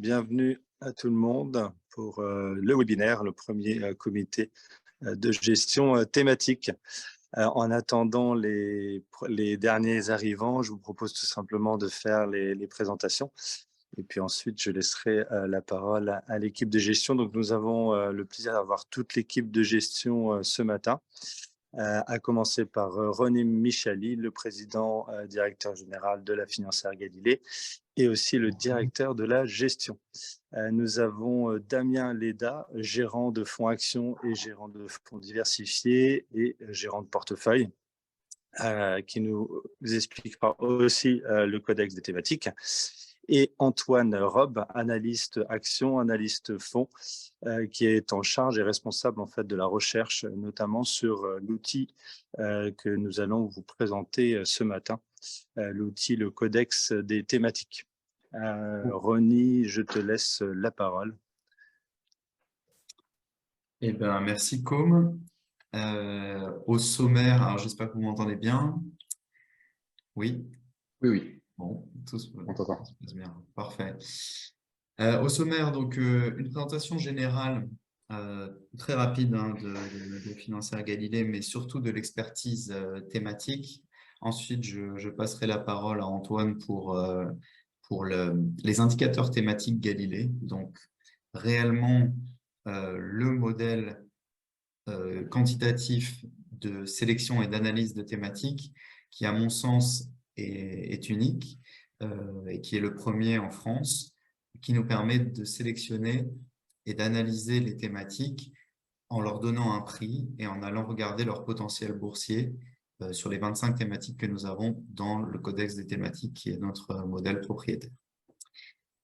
bienvenue à tout le monde pour le webinaire, le premier comité de gestion thématique. En attendant les derniers arrivants, je vous propose tout simplement de faire les présentations. Et puis ensuite, je laisserai la parole à l'équipe de gestion. Donc, nous avons le plaisir d'avoir toute l'équipe de gestion ce matin, à commencer par René Michali, le président directeur général de la Financière Galilée, et aussi le directeur de la gestion. Nous avons Damien Léda, gérant de fonds actions et gérant de fonds diversifiés et gérant de portefeuille, qui nous expliquera aussi le codex des thématiques. Et Antoine Rob, analyste actions, analyste fonds, qui est en charge et responsable en fait de la recherche, notamment sur l'outil que nous allons vous présenter ce matin, l'outil, le codex des thématiques. Ronnie, je te laisse la parole. Eh bien, merci Com. Au sommaire, alors j'espère que vous m'entendez bien. Oui. Oui. Bon, on t'entend. tout se passe bien. Parfait. Au sommaire, donc une présentation générale très rapide de Financière Galilée, mais surtout de l'expertise thématique. Ensuite, je passerai la parole à Antoine pour les indicateurs thématiques Galilée. Donc, réellement, le modèle quantitatif de sélection et d'analyse de thématiques qui, à mon sens, est unique et qui est le premier en France, qui nous permet de sélectionner et d'analyser les thématiques en leur donnant un prix et en allant regarder leur potentiel boursier sur les 25 thématiques que nous avons dans le codex des thématiques qui est notre modèle propriétaire.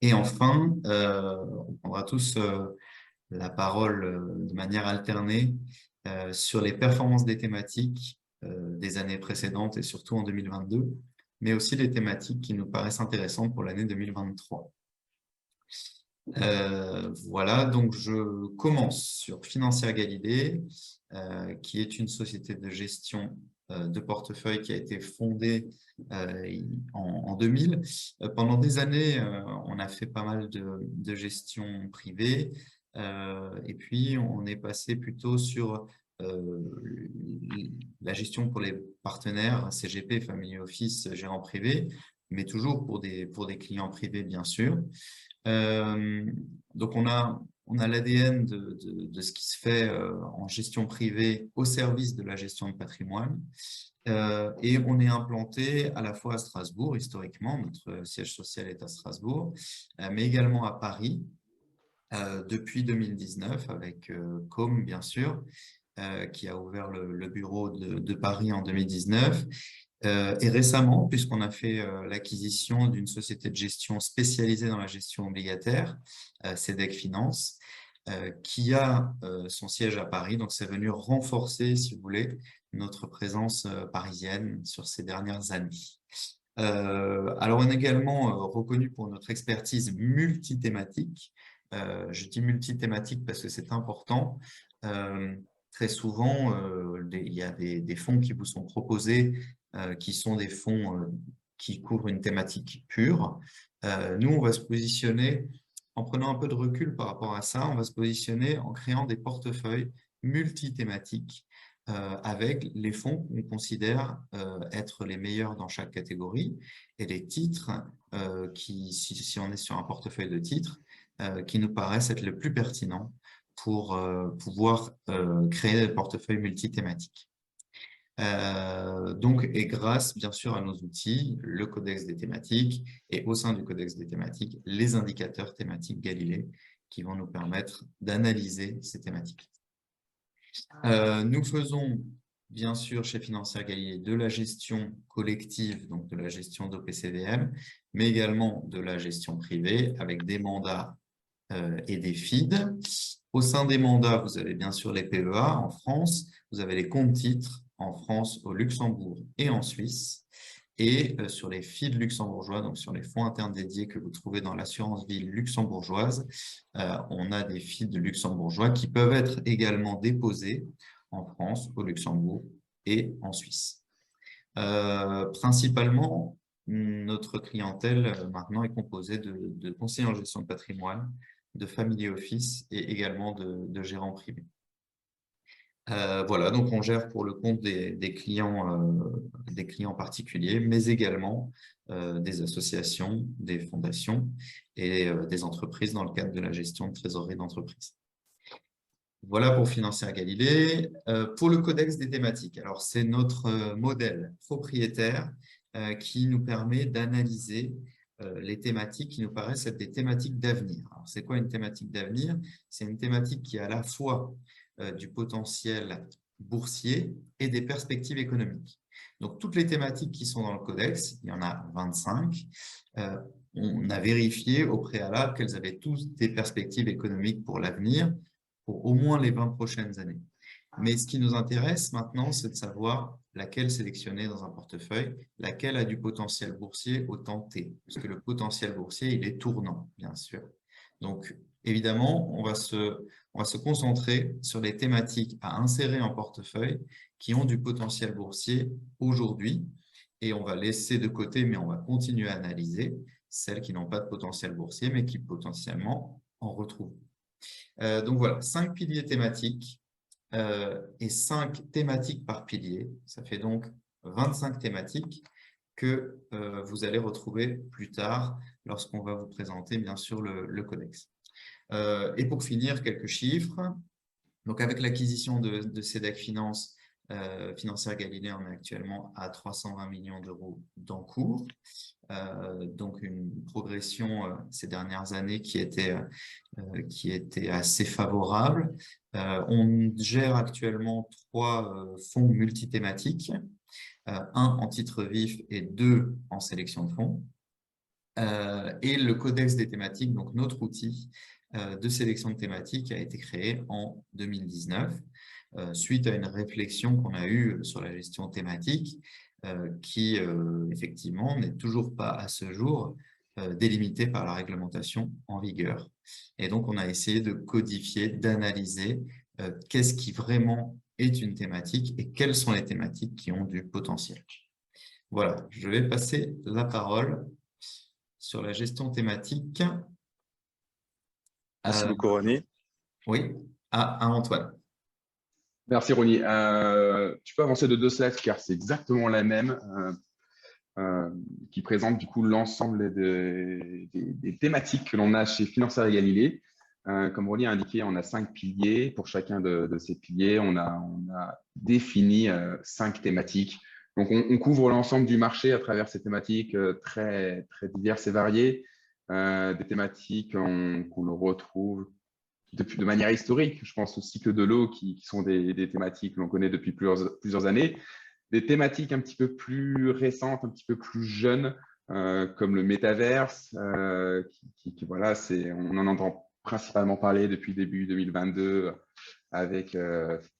Et enfin, on prendra tous la parole de manière alternée sur les performances des thématiques des années précédentes et surtout en 2022, mais aussi les thématiques qui nous paraissent intéressantes pour l'année 2023. Voilà, donc je commence sur Financière Galilée, qui est une société de gestion de portefeuille qui a été fondée en 2000. Pendant des années, on a fait pas mal de gestion privée, et puis on est passé plutôt sur la gestion pour les partenaires, CGP, Family Office, gérant privé, mais toujours pour des clients privés, bien sûr. Donc, on a l'ADN de ce qui se fait en gestion privée au service de la gestion de patrimoine. Et on est implanté à la fois à Strasbourg, historiquement, notre siège social est à Strasbourg, mais également à Paris depuis 2019 avec Com, bien sûr, qui a ouvert le bureau de Paris en 2019. Et récemment, puisqu'on a fait l'acquisition d'une société de gestion spécialisée dans la gestion obligataire, CEDEC Finance, qui a son siège à Paris. Donc, c'est venu renforcer, si vous voulez, notre présence parisienne sur ces dernières années. Alors, on est également reconnu pour notre expertise multithématique. Je dis multithématique parce que c'est important. Très souvent, il y a des fonds qui vous sont proposés qui sont des fonds qui couvrent une thématique pure. Nous, on va se positionner, en prenant un peu de recul par rapport à ça, on va se positionner en créant des portefeuilles multithématiques avec les fonds qu'on considère être les meilleurs dans chaque catégorie et les titres si on est sur un portefeuille de titres, qui nous paraissent être le plus pertinent pour pouvoir créer des portefeuilles multithématiques. Donc, et grâce bien sûr à nos outils, le codex des thématiques et au sein du codex des thématiques, les indicateurs thématiques Galilée qui vont nous permettre d'analyser ces thématiques. Nous faisons bien sûr chez Financière Galilée de la gestion collective, donc de la gestion d'OPCVM, mais également de la gestion privée avec des mandats et des FID. Au sein des mandats, vous avez bien sûr les PEA en France, vous avez les comptes titres en France, au Luxembourg et en Suisse. Et sur les FID luxembourgeois, donc sur les fonds internes dédiés que vous trouvez dans l'assurance vie luxembourgeoise, on a des FID luxembourgeois qui peuvent être également déposés en France, au Luxembourg et en Suisse. Principalement, notre clientèle maintenant est composée de conseillers en gestion de patrimoine, de family office et également de gérants privés. Voilà, donc on gère pour le compte des clients particuliers, mais également des associations, des fondations et des entreprises dans le cadre de la gestion de trésorerie d'entreprise. Voilà pour Financière Galilée. Pour le codex des thématiques, alors c'est notre modèle propriétaire qui nous permet d'analyser les thématiques qui nous paraissent être des thématiques d'avenir. Alors, c'est quoi une thématique d'avenir? C'est une thématique qui a à la fois du potentiel boursier et des perspectives économiques. Donc, toutes les thématiques qui sont dans le codex, il y en a 25, on a vérifié au préalable qu'elles avaient tous des perspectives économiques pour l'avenir, pour au moins les 20 prochaines années. Mais ce qui nous intéresse maintenant, c'est de savoir laquelle sélectionner dans un portefeuille, laquelle a du potentiel boursier au temps T, parce que le potentiel boursier, il est tournant, bien sûr. Donc, évidemment, on va se concentrer sur les thématiques à insérer en portefeuille qui ont du potentiel boursier aujourd'hui, et on va laisser de côté, mais on va continuer à analyser celles qui n'ont pas de potentiel boursier, mais qui potentiellement en retrouvent. Donc voilà, 5 piliers thématiques et 5 thématiques par pilier. Ça fait donc 25 thématiques que vous allez retrouver plus tard lorsqu'on va vous présenter, bien sûr, le codex. Et pour finir, quelques chiffres. Donc, avec l'acquisition de CEDAC Finance, Financière Galilée, on est actuellement à 320 millions d'euros d'encours. Donc, une progression ces dernières années qui était assez favorable. On gère actuellement 3 fonds multithématiques, un en titre vif et 2 en sélection de fonds. Et le codex des thématiques, donc notre outil de sélection de thématiques, a été créé en 2019 suite à une réflexion qu'on a eue sur la gestion thématique qui, effectivement, n'est toujours pas à ce jour délimitée par la réglementation en vigueur. Et donc, on a essayé de codifier, d'analyser qu'est-ce qui vraiment est une thématique et quelles sont les thématiques qui ont du potentiel. Voilà, je vais passer la parole sur la gestion thématique. Merci beaucoup, Ronnie. Oui, à Antoine. Merci, Ronnie. Tu peux avancer de 2 slides car c'est exactement la même qui présente du coup l'ensemble des thématiques que l'on a chez Financière Galilée. Comme Ronnie a indiqué, on a 5 piliers. Pour chacun de ces piliers, on a défini 5 thématiques. Donc, on couvre l'ensemble du marché à travers ces thématiques très, très diverses et variées. Des thématiques qu'on retrouve de manière historique. Je pense au cycle de l'eau qui sont des thématiques que l'on connaît depuis plusieurs années. Des thématiques un petit peu plus récentes, un petit peu plus jeunes, comme le métaverse, voilà, on en entend principalement parler depuis début 2022 avec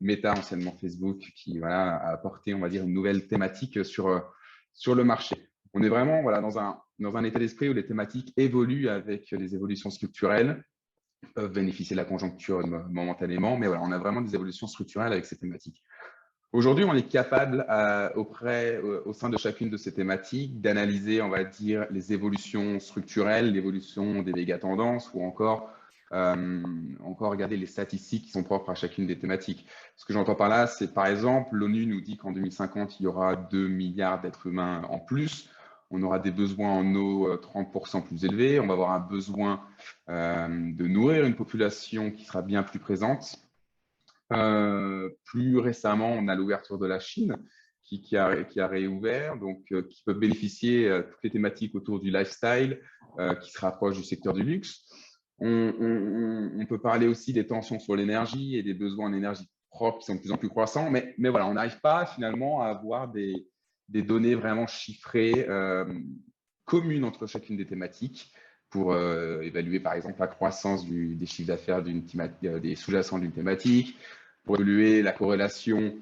Meta, anciennement Facebook, qui voilà, a apporté, on va dire, une nouvelle thématique sur le marché. On est vraiment voilà, dans un état d'esprit où les thématiques évoluent avec les évolutions structurelles, peuvent bénéficier de la conjoncture momentanément, mais voilà, on a vraiment des évolutions structurelles avec ces thématiques. Aujourd'hui, on est capable, au sein de chacune de ces thématiques, d'analyser, on va dire, les évolutions structurelles, l'évolution des méga-tendances ou encore regarder les statistiques qui sont propres à chacune des thématiques. Ce que j'entends par là, c'est par exemple, l'ONU nous dit qu'en 2050, il y aura 2 milliards d'êtres humains en plus. On aura des besoins en eau 30% plus élevés. On va avoir un besoin de nourrir une population qui sera bien plus présente. Plus récemment, on a l'ouverture de la Chine qui a réouvert, donc qui peut bénéficier toutes les thématiques autour du lifestyle qui se rapprochent du secteur du luxe. On peut parler aussi des tensions sur l'énergie et des besoins en énergie propre qui sont de plus en plus croissants, mais voilà, on n'arrive pas finalement à avoir des données vraiment chiffrées communes entre chacune des thématiques pour évaluer par exemple la croissance des chiffres d'affaires des sous-jacents d'une thématique, pour évaluer la corrélation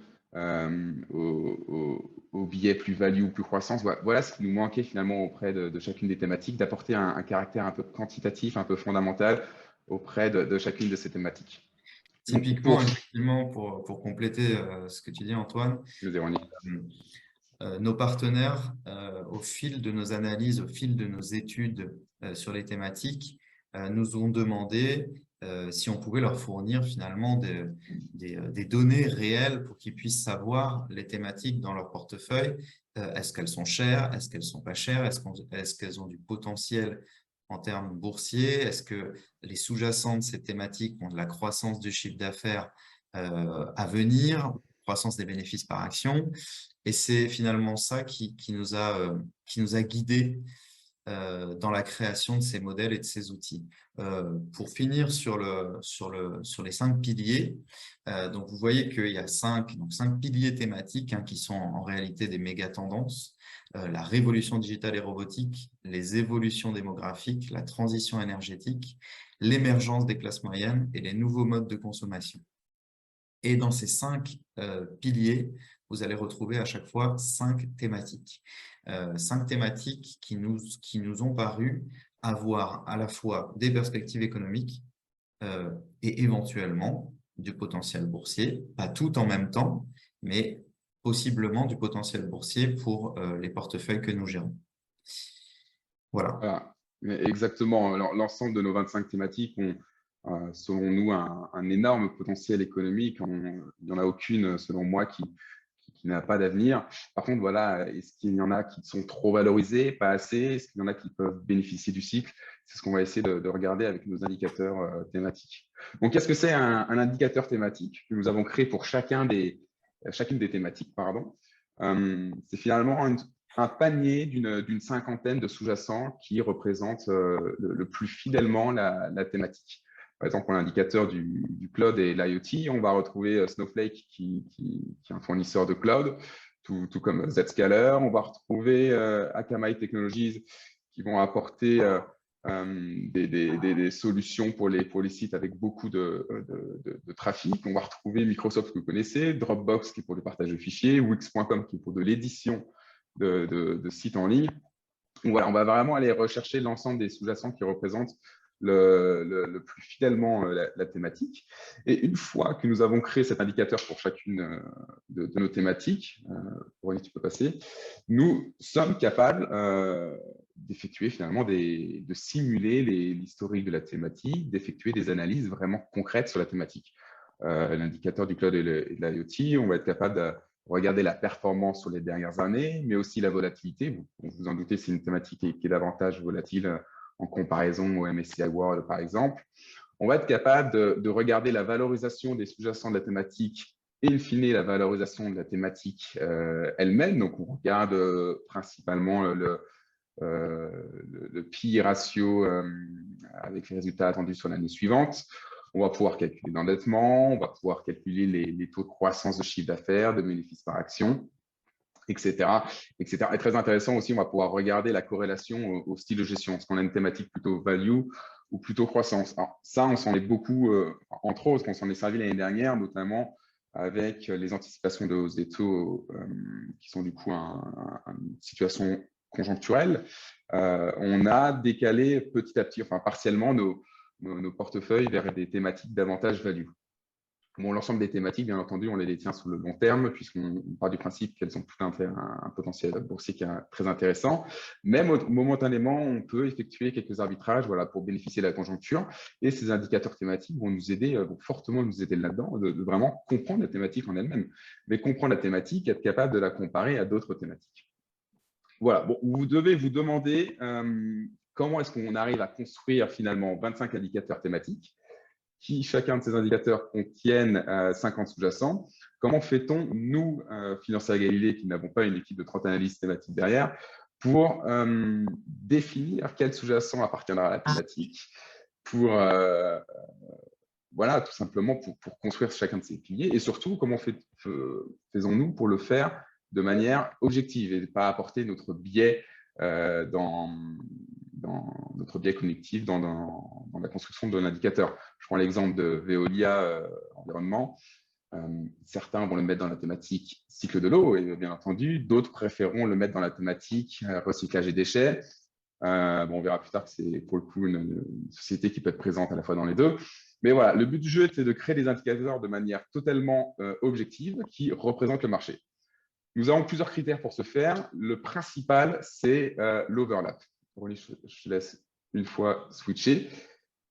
au billet plus-value ou plus croissance. Voilà ce qui nous manquait finalement auprès de chacune des thématiques, d'apporter un caractère un peu quantitatif, un peu fondamental auprès de chacune de ces thématiques. Typiquement, effectivement, pour compléter ce que tu dis, Antoine, nos partenaires au fil de nos analyses, au fil de nos études sur les thématiques, nous ont demandé si on pouvait leur fournir finalement des données réelles pour qu'ils puissent savoir les thématiques dans leur portefeuille. Est-ce qu'elles sont chères? Est-ce qu'elles ne sont pas chères? Est-ce qu'elles ont du potentiel en termes boursiers? Est-ce que les sous-jacents de ces thématiques ont de la croissance du chiffre d'affaires à venir, croissance des bénéfices par action? Et c'est finalement ça qui nous a guidés dans la création de ces modèles et de ces outils. Pour finir sur les 5 piliers, donc vous voyez qu'il y a 5 piliers thématiques qui sont en réalité des méga tendances. La révolution digitale et robotique, les évolutions démographiques, la transition énergétique, l'émergence des classes moyennes et les nouveaux modes de consommation. Et dans ces 5 piliers, vous allez retrouver à chaque fois 5 thématiques. 5 thématiques qui nous ont paru avoir à la fois des perspectives économiques et éventuellement du potentiel boursier, pas tout en même temps, mais possiblement du potentiel boursier pour les portefeuilles que nous gérons. Voilà. Voilà. Exactement. L'ensemble de nos 25 thématiques ont, selon nous, un énorme potentiel économique. Il n'y en a aucune, selon moi, qui n'a pas d'avenir. Par contre, voilà, est-ce qu'il y en a qui sont trop valorisés, pas assez? Est-ce qu'il y en a qui peuvent bénéficier du cycle? C'est ce qu'on va essayer de regarder avec nos indicateurs thématiques. Donc, qu'est-ce que c'est un indicateur thématique que nous avons créé pour chacune des thématiques, pardon. C'est finalement un panier d'une cinquantaine de sous-jacents qui représentent le plus fidèlement la thématique. Par exemple, pour l'indicateur du cloud et l'IoT, on va retrouver Snowflake qui est un fournisseur de cloud, tout comme Zscaler. On va retrouver Akamai Technologies qui vont apporter des solutions pour les sites avec beaucoup de trafic. On va retrouver Microsoft que vous connaissez, Dropbox qui est pour le partage de fichiers, Wix.com qui est pour de l'édition de sites en ligne. Donc, voilà, on va vraiment aller rechercher l'ensemble des sous-jacents qui représentent le plus fidèlement la thématique. Et une fois que nous avons créé cet indicateur pour chacune de nos thématiques, Aurélie, tu peux passer, nous sommes capables d'effectuer finalement de simuler l'historique de la thématique, d'effectuer des analyses vraiment concrètes sur la thématique. L'indicateur du cloud et de l'IoT, on va être capable de regarder la performance sur les dernières années, mais aussi la volatilité. Vous vous en doutez, c'est une thématique qui est davantage volatile en comparaison au MSCI World, par exemple. On va être capable de regarder la valorisation des sous-jacents de la thématique et, in fine, la valorisation de la thématique elle-même. Donc, on regarde principalement le PI ratio avec les résultats attendus sur l'année suivante. On va pouvoir calculer l'endettement, on va pouvoir calculer les taux de croissance de chiffre d'affaires, de bénéfices par action, etc., etc. Et très intéressant aussi, on va pouvoir regarder la corrélation au style de gestion. Est-ce qu'on a une thématique plutôt value ou plutôt croissance? Alors, ça, on s'en est beaucoup, entre autres, on s'en est servi l'année dernière, notamment avec les anticipations de hausse des taux qui sont du coup une situation conjoncturelle. On a décalé petit à petit, enfin partiellement, nos portefeuilles vers des thématiques davantage value. Bon, l'ensemble des thématiques, bien entendu, on les détient sur le long terme, puisqu'on part du principe qu'elles ont tout un potentiel boursier qui est très intéressant. Même momentanément, on peut effectuer quelques arbitrages pour bénéficier de la conjoncture. Et ces indicateurs thématiques vont nous aider, vont fortement nous aider là-dedans, de vraiment comprendre la thématique en elle-même. Mais comprendre la thématique, être capable de la comparer à d'autres thématiques. Voilà, bon, vous devez vous demander comment est-ce qu'on arrive à construire finalement 25 indicateurs thématiques qui, chacun de ces indicateurs, contiennent 50 sous-jacents. Comment fait-on, nous, Financière Galilée, qui n'avons pas une équipe de 30 analystes thématiques derrière, pour définir quel sous-jacent appartiendra à la thématique, pour, tout simplement pour construire chacun de ces piliers, et surtout, comment faisons-nous pour le faire de manière objective et pas apporter notre biais dans notre biais cognitif dans la construction de l'indicateur. Je prends l'exemple de Veolia environnement. Certains vont le mettre dans la thématique cycle de l'eau, et bien entendu, d'autres préféreront le mettre dans la thématique recyclage et déchets. On verra plus tard que c'est pour le coup une société qui peut être présente à la fois dans les deux. Mais voilà, le but du jeu, c'est de créer des indicateurs de manière totalement objective qui représentent le marché. Nous avons plusieurs critères pour ce faire. Le principal, c'est l'overlap. Je te laisse une fois switcher.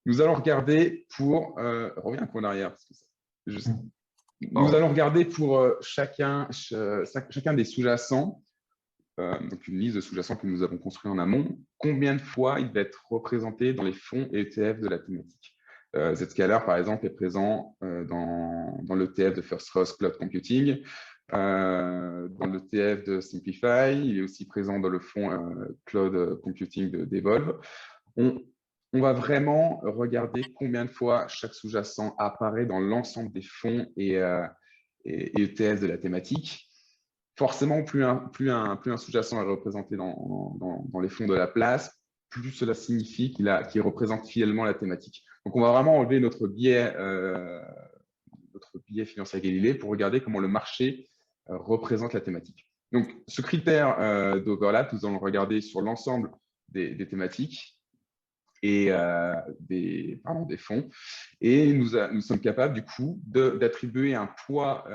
Nous allons regarder pour… reviens un peu en arrière. Parce que nous allons regarder pour chacun des sous-jacents, donc une liste de sous-jacents que nous avons construit en amont, combien de fois il va être représenté dans les fonds ETF de la thématique. Zscaler, par exemple, est présent dans l'ETF de First Trust Cloud Computing, dans l'ETF de Simplify, il est aussi présent dans le fonds Cloud Computing d'Evolve. On va vraiment regarder combien de fois chaque sous-jacent apparaît dans l'ensemble des fonds et ETF de la thématique. Forcément, plus un sous-jacent est représenté dans les fonds de la place, plus cela signifie qu'il représente fidèlement la thématique. Donc, on va vraiment enlever notre biais financier Galilée pour regarder comment le marché représente la thématique. Donc, ce critère d'overlap, nous allons le regarder sur l'ensemble des thématiques et des fonds. Et nous sommes capables, du coup, d'attribuer un poids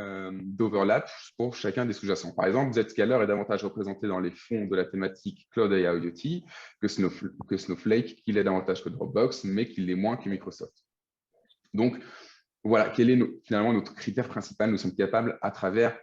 d'overlap pour chacun des sous-jacents. Par exemple, Zscaler est davantage représenté dans les fonds de la thématique Cloud AI IoT que Snowflake, qu'il est davantage que Dropbox, mais qu'il l'est moins que Microsoft. Donc, voilà, quel est finalement notre critère principal. Nous sommes capables, à travers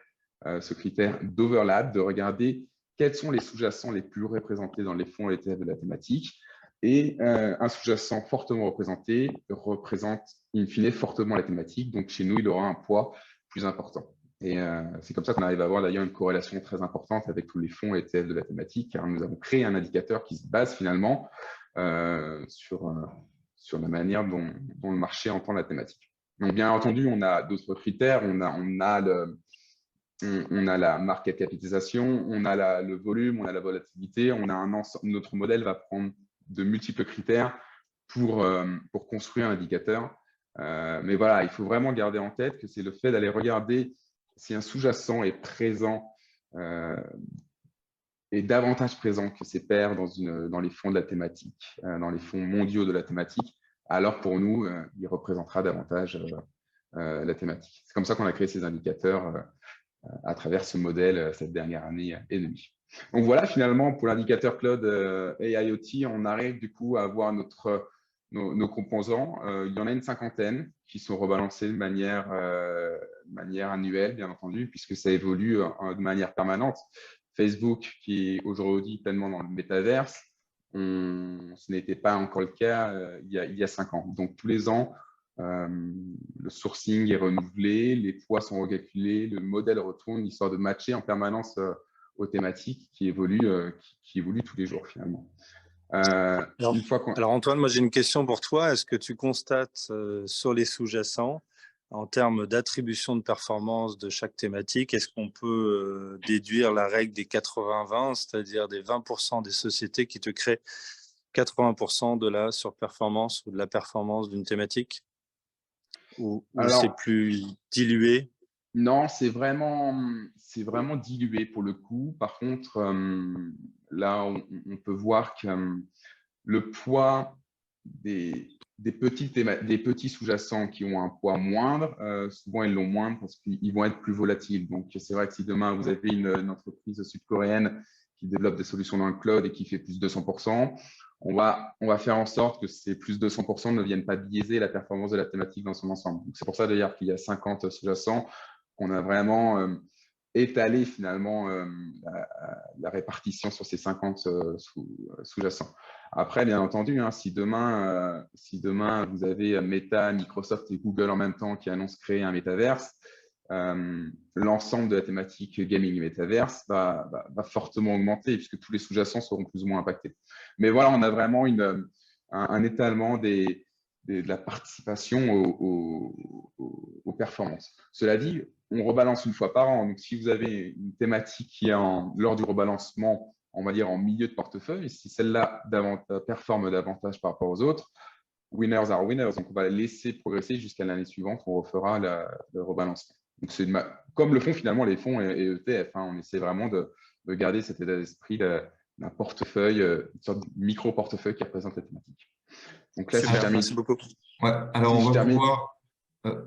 ce critère d'overlap, de regarder quels sont les sous-jacents les plus représentés dans les fonds ETF de la thématique. Et un sous-jacent fortement représenté représente, in fine, fortement la thématique. Donc, chez nous, il aura un poids plus important. Et c'est comme ça qu'on arrive à avoir d'ailleurs une corrélation très importante avec tous les fonds ETF de la thématique, car nous avons créé un indicateur qui se base finalement sur la manière dont le marché entend la thématique. Donc, bien entendu, on a d'autres critères. On a la market capitalisation, on a le volume, on a la volatilité. Notre modèle va prendre de multiples critères pour construire un indicateur. Mais voilà, il faut vraiment garder en tête que c'est le fait d'aller regarder si un sous-jacent est présent, est davantage présent que ses pairs dans les fonds de la thématique, dans les fonds mondiaux de la thématique, alors pour nous, il représentera davantage la thématique. C'est comme ça qu'on a créé ces indicateurs à travers ce modèle cette dernière année et demie. Donc voilà, finalement, pour l'indicateur Cloud AI IoT, on arrive du coup à avoir nos composants. Il y en a une cinquantaine qui sont rebalancés de manière annuelle, bien entendu, puisque ça évolue de manière permanente. Facebook, qui est aujourd'hui pleinement dans le métaverse, ce n'était pas encore le cas il y a 5 ans. Donc tous les ans, le sourcing est renouvelé, les poids sont recalculés, le modèle retourne, histoire de matcher en permanence aux thématiques qui évoluent tous les jours finalement. Alors Antoine, moi j'ai une question pour toi. Est-ce que tu constates sur les sous-jacents, en termes d'attribution de performance de chaque thématique, est-ce qu'on peut déduire la règle des 80-20, c'est-à-dire des 20% des sociétés qui te créent 80% de la surperformance ou de la performance d'une thématique? Ou c'est plus dilué? Non, c'est vraiment dilué pour le coup. Par contre, là, on peut voir que le poids des petits sous-jacents qui ont un poids moindre, souvent ils l'ont moindre parce qu'ils vont être plus volatiles. Donc, c'est vrai que si demain vous avez une entreprise sud-coréenne qui développe des solutions dans le cloud et qui fait plus de 200%, on va faire en sorte que ces plus de 200% ne viennent pas biaiser la performance de la thématique dans son ensemble. C'est pour ça d'ailleurs qu'il y a 50 sous-jacents qu'on a vraiment étalé finalement la répartition sur ces 50 sous-jacents. Après, bien entendu, hein, si demain vous avez Meta, Microsoft et Google en même temps qui annoncent créer un métaverse, l'ensemble de la thématique gaming et métaverse va fortement augmenter puisque tous les sous-jacents seront plus ou moins impactés. Mais voilà, on a vraiment un étalement de la participation aux performances. Cela dit, on rebalance une fois par an. Donc, si vous avez une thématique qui est lors du rebalancement, on va dire en milieu de portefeuille, et si celle-là performe davantage par rapport aux autres, winners are winners. Donc, on va la laisser progresser jusqu'à l'année suivante, on refera le rebalancement. Donc, c'est comme le font finalement les fonds et ETF. Hein, on essaie vraiment de garder cet état d'esprit d'un portefeuille, une sorte de micro-portefeuille qui représente la thématique. Donc là, si je termine, merci beaucoup. Ouais, alors on va pouvoir…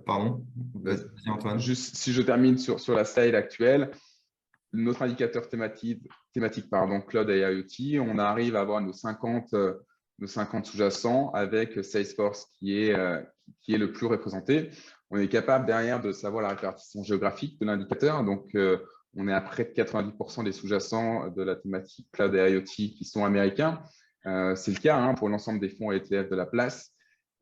pardon, vas-y Antoine. Juste si je termine sur la slide actuelle, notre indicateur thématique Cloud et IoT, on arrive à avoir nos 50 sous-jacents avec Salesforce qui est le plus représenté. On est capable derrière de savoir la répartition géographique de l'indicateur. Donc, on est à près de 90% des sous-jacents de la thématique Cloud et IoT qui sont américains. C'est le cas pour l'ensemble des fonds ETF de la place.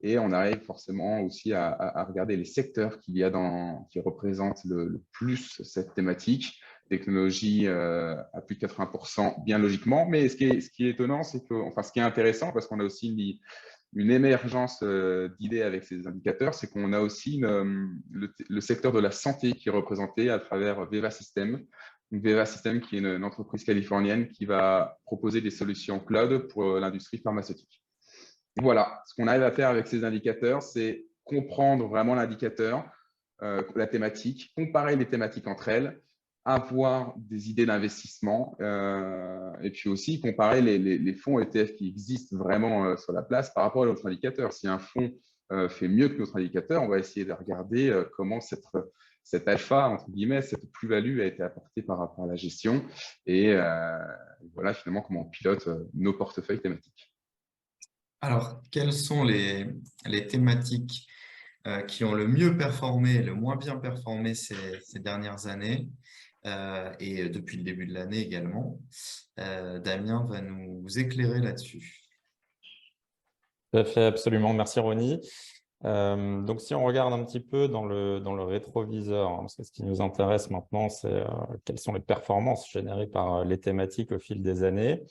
Et on arrive forcément aussi à regarder les secteurs qui représentent le plus cette thématique. Technologie à plus de 80%, bien logiquement. Mais ce qui est étonnant, c'est que, enfin, ce qui est intéressant, parce qu'on a aussi une émergence d'idées avec ces indicateurs, c'est qu'on a aussi le secteur de la santé qui est représenté à travers Veeva Systems. Veeva Systems, qui est une entreprise californienne qui va proposer des solutions cloud pour l'industrie pharmaceutique. Voilà, ce qu'on arrive à faire avec ces indicateurs, c'est comprendre vraiment l'indicateur, la thématique, comparer les thématiques entre elles, avoir des idées d'investissement et puis aussi comparer les fonds ETF qui existent vraiment sur la place par rapport à notre indicateur. Si un fonds fait mieux que notre indicateur, on va essayer de regarder comment cet alpha, entre guillemets, cette plus-value a été apportée par rapport à la gestion et voilà finalement comment on pilote nos portefeuilles thématiques. Alors, quelles sont les thématiques qui ont le mieux performé, le moins bien performé ces dernières années et depuis le début de l'année également? Damien va nous éclairer là-dessus. Tout à fait, absolument. Merci, Ronnie. Donc, si on regarde un petit peu dans le rétroviseur, parce que ce qui nous intéresse maintenant, c'est quelles sont les performances générées par les thématiques au fil des années.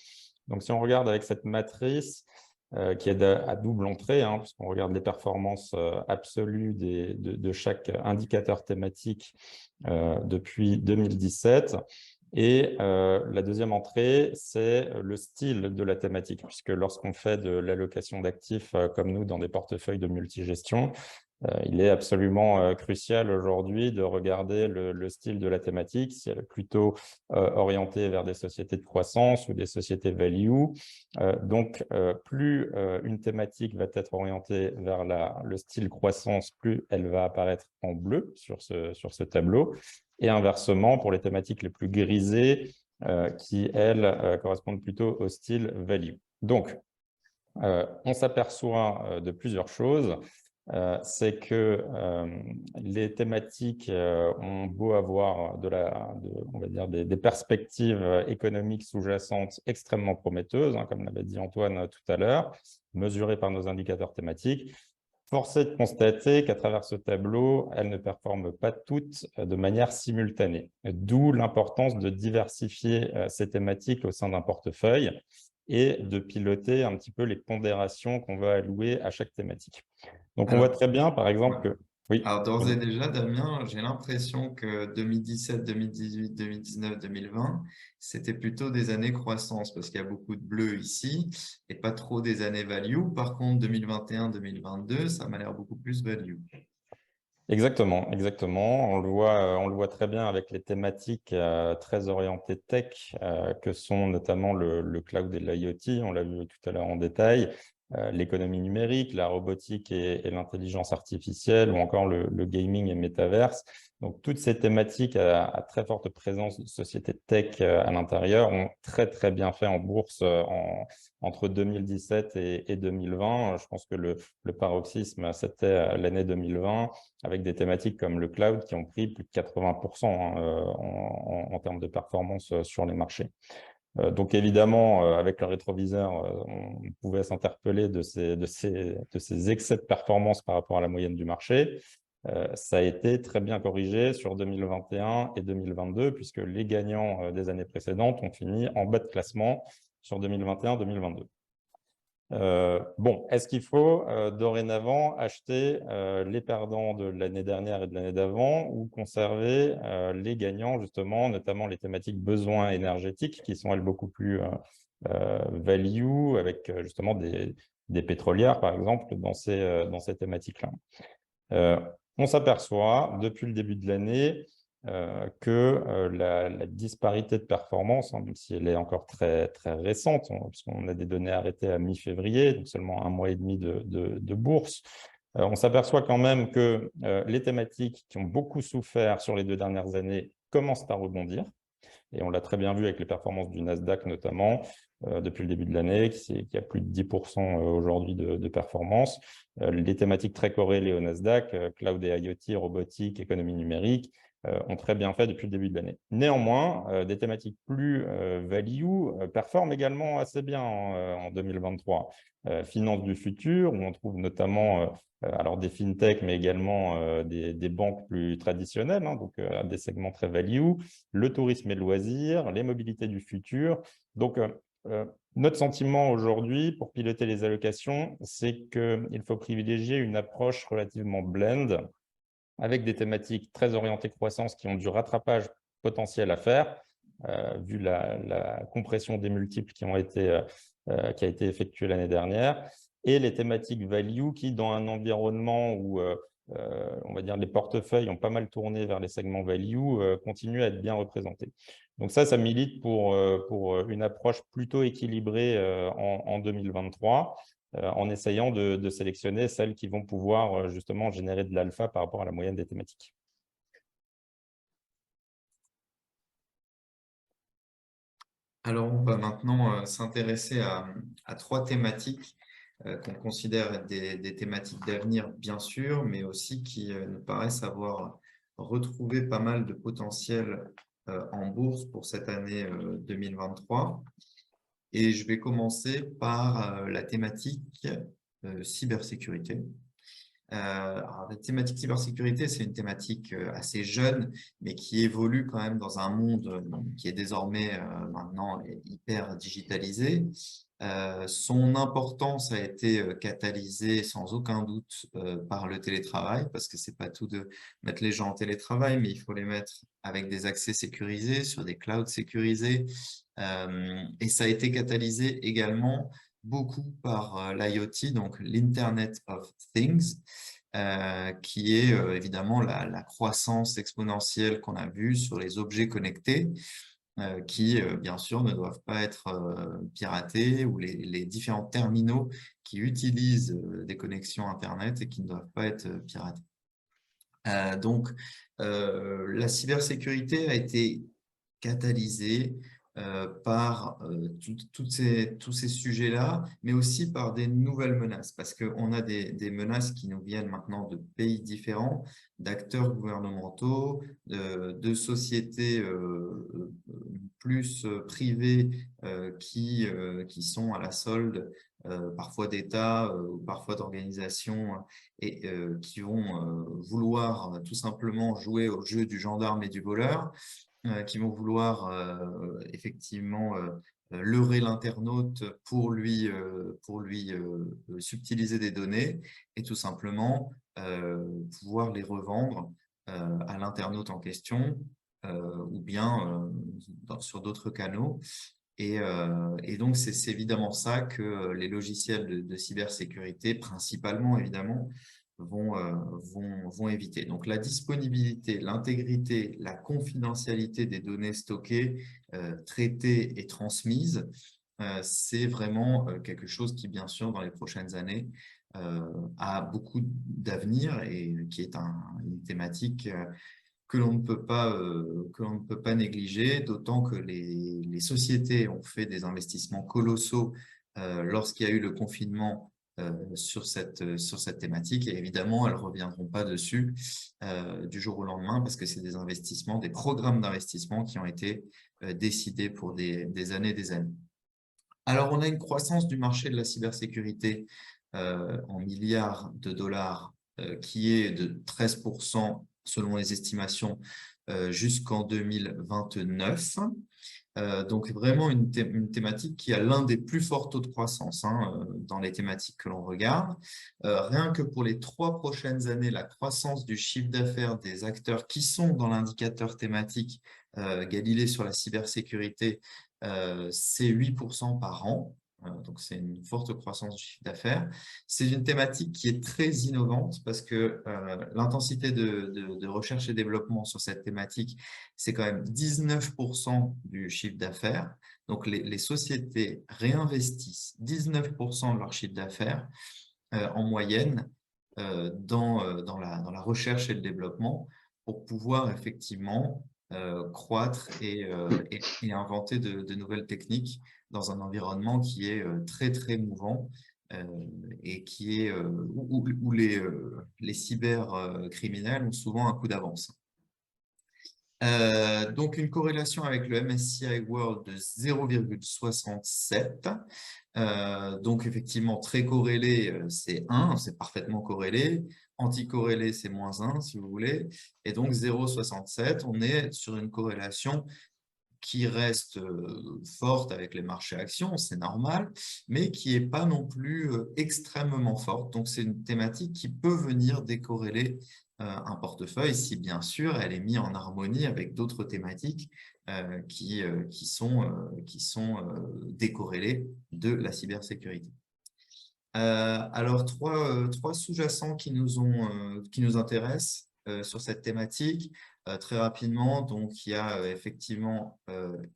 Donc, si on regarde avec cette matrice, qui est à double entrée, puisqu'on regarde les performances absolues de chaque indicateur thématique depuis 2017. Et la deuxième entrée, c'est le style de la thématique, puisque lorsqu'on fait de l'allocation d'actifs comme nous dans des portefeuilles de multigestion, il est absolument crucial aujourd'hui de regarder le style de la thématique, si elle est plutôt orientée vers des sociétés de croissance ou des sociétés value. Donc, plus une thématique va être orientée vers le style croissance, plus elle va apparaître en bleu sur ce tableau. Et inversement, pour les thématiques les plus grisées, qui, elles, correspondent plutôt au style value. Donc, on s'aperçoit de plusieurs choses. C'est que les thématiques ont beau avoir on va dire des perspectives économiques sous-jacentes extrêmement prometteuses, comme l'avait dit Antoine tout à l'heure, mesurées par nos indicateurs thématiques. Force est de constater qu'à travers ce tableau, elles ne performent pas toutes de manière simultanée, d'où l'importance de diversifier ces thématiques au sein d'un portefeuille et de piloter un petit peu les pondérations qu'on va allouer à chaque thématique. Donc, on voit très bien, par exemple, que… Oui. Alors, d'ores et déjà, Damien, j'ai l'impression que 2017, 2018, 2019, 2020, c'était plutôt des années croissance parce qu'il y a beaucoup de bleu ici et pas trop des années value. Par contre, 2021, 2022, ça m'a l'air beaucoup plus value. Exactement, exactement. On le voit très bien avec les thématiques très orientées tech que sont notamment le cloud et l'IoT, on l'a vu tout à l'heure en détail, l'économie numérique, la robotique et l'intelligence artificielle ou encore le gaming et métaverse. Donc, toutes ces thématiques à très forte présence de sociétés de tech à l'intérieur ont très bien fait en bourse entre 2017 et 2020. Je pense que le paroxysme, c'était l'année 2020 avec des thématiques comme le cloud qui ont pris plus de 80% en termes de performance sur les marchés. Donc évidemment, avec le rétroviseur, on pouvait s'interpeller de ces excès de performance par rapport à la moyenne du marché. Ça a été très bien corrigé sur 2021 et 2022, puisque les gagnants des années précédentes ont fini en bas de classement sur 2021-2022. Bon, est-ce qu'il faut dorénavant acheter les perdants de l'année dernière et de l'année d'avant ou conserver les gagnants, justement, notamment les thématiques besoins énergétiques qui sont, elles, beaucoup plus value avec justement des pétrolières, par exemple, dans ces thématiques-là. On s'aperçoit depuis le début de l'année que la disparité de performance, même si elle est encore très récente, puisqu'on a des données arrêtées à mi-février, donc seulement un mois et demi de bourse, on s'aperçoit quand même que les thématiques qui ont beaucoup souffert sur les 2 dernières années commencent à rebondir. Et on l'a très bien vu avec les performances du Nasdaq notamment, depuis le début de l'année, qui a plus de 10% aujourd'hui de performance. Les thématiques très corrélées au Nasdaq, cloud et IoT, robotique, économie numérique, ont très bien fait depuis le début de l'année. Néanmoins, des thématiques plus value performent également assez bien en 2023. Finance du futur, où on trouve notamment alors des fintech, mais également des banques plus traditionnelles, hein, donc des segments très value, le tourisme et le loisir, les mobilités du futur. Donc, notre sentiment aujourd'hui pour piloter les allocations, c'est qu'il faut privilégier une approche relativement blend, avec des thématiques très orientées croissance qui ont du rattrapage potentiel à faire, vu la compression des multiples qui a été effectuée l'année dernière, et les thématiques value qui, dans un environnement où on va dire les portefeuilles ont pas mal tourné vers les segments value, continuent à être bien représentés. Donc ça milite pour une approche plutôt équilibrée en 2023. En essayant de sélectionner celles qui vont pouvoir justement générer de l'alpha par rapport à la moyenne des thématiques. Alors, on va maintenant s'intéresser à 3 thématiques qu'on considère être des thématiques d'avenir, bien sûr, mais aussi qui nous paraissent avoir retrouvé pas mal de potentiel en bourse pour cette année 2023. Et je vais commencer par la thématique cybersécurité. Alors, la thématique cybersécurité, c'est une thématique assez jeune, mais qui évolue quand même dans un monde qui est désormais maintenant hyper digitalisé. Son importance a été catalysée sans aucun doute par le télétravail, parce que c'est pas tout de mettre les gens en télétravail, mais il faut les mettre avec des accès sécurisés, sur des clouds sécurisés. Et ça a été catalysé également beaucoup par l'IoT, donc l'Internet of Things, qui est évidemment la croissance exponentielle qu'on a vue sur les objets connectés, qui, bien sûr, ne doivent pas être piratés, ou les différents terminaux qui utilisent des connexions Internet et qui ne doivent pas être piratés. Donc, la cybersécurité a été catalysée par tous ces sujets-là, mais aussi par des nouvelles menaces, parce qu'on a des menaces qui nous viennent maintenant de pays différents, d'acteurs gouvernementaux, de sociétés plus privées qui sont à la solde, parfois d'États ou parfois d'organisations, et qui vont vouloir tout simplement jouer au jeu du gendarme et du voleur, qui vont vouloir effectivement leurrer l'internaute pour lui subtiliser des données et tout simplement pouvoir les revendre à l'internaute en question ou bien sur d'autres canaux. Et donc, c'est évidemment ça que les logiciels de cybersécurité, principalement évidemment, vont éviter. Donc, la disponibilité, l'intégrité, la confidentialité des données stockées, traitées et transmises, c'est vraiment quelque chose qui, bien sûr, dans les prochaines années, a beaucoup d'avenir et qui est une thématique que l'on ne peut pas négliger, d'autant que les sociétés ont fait des investissements colossaux lorsqu'il y a eu le confinement sur cette thématique, et évidemment, elles ne reviendront pas dessus du jour au lendemain, parce que c'est des investissements, des programmes d'investissement qui ont été décidés pour des années et des années. Alors, on a une croissance du marché de la cybersécurité en milliards de dollars qui est de 13% selon les estimations jusqu'en 2029. Donc, vraiment une thématique qui a l'un des plus forts taux de croissance dans les thématiques que l'on regarde. Rien que pour les 3 prochaines années, la croissance du chiffre d'affaires des acteurs qui sont dans l'indicateur thématique Galilée sur la cybersécurité, c'est 8% par an. Donc, c'est une forte croissance du chiffre d'affaires. C'est une thématique qui est très innovante parce que l'intensité de recherche et développement sur cette thématique, c'est quand même 19% du chiffre d'affaires. Donc, les sociétés réinvestissent 19% de leur chiffre d'affaires en moyenne dans la recherche et le développement pour pouvoir effectivement croître et inventer de nouvelles techniques dans un environnement qui est très, très mouvant et qui est, où les cybercriminels ont souvent un coup d'avance. Donc, une corrélation avec le MSCI World de 0,67. Donc, effectivement, très corrélé, c'est 1, c'est parfaitement corrélé. Anticorrélé, c'est -1, si vous voulez. Et donc, 0,67, on est sur une corrélation qui reste forte avec les marchés actions, c'est normal, mais qui n'est pas non plus extrêmement forte. Donc, c'est une thématique qui peut venir décorréler un portefeuille si, bien sûr, elle est mise en harmonie avec d'autres thématiques qui sont décorrélées de la cybersécurité. Alors, trois sous-jacents qui nous intéressent sur cette thématique. Très rapidement, donc il y a effectivement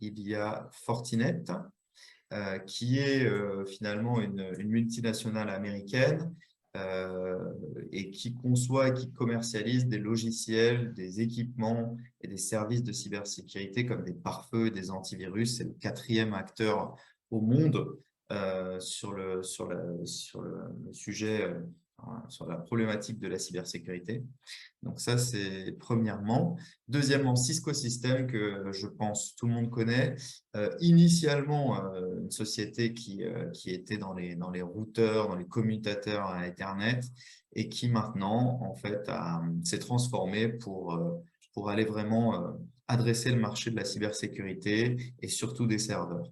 il y a Fortinet, qui est finalement une multinationale américaine et qui conçoit et qui commercialise des logiciels, des équipements et des services de cybersécurité comme des pare-feux, des antivirus. C'est le 4e acteur au monde sur le sujet, sur la problématique de la cybersécurité. Donc ça, c'est premièrement. Deuxièmement, Cisco Systems, que je pense tout le monde connaît. Initialement, une société qui était dans les routeurs, dans les commutateurs à Ethernet et qui maintenant, en fait, s'est transformée pour aller vraiment adresser le marché de la cybersécurité et surtout des serveurs.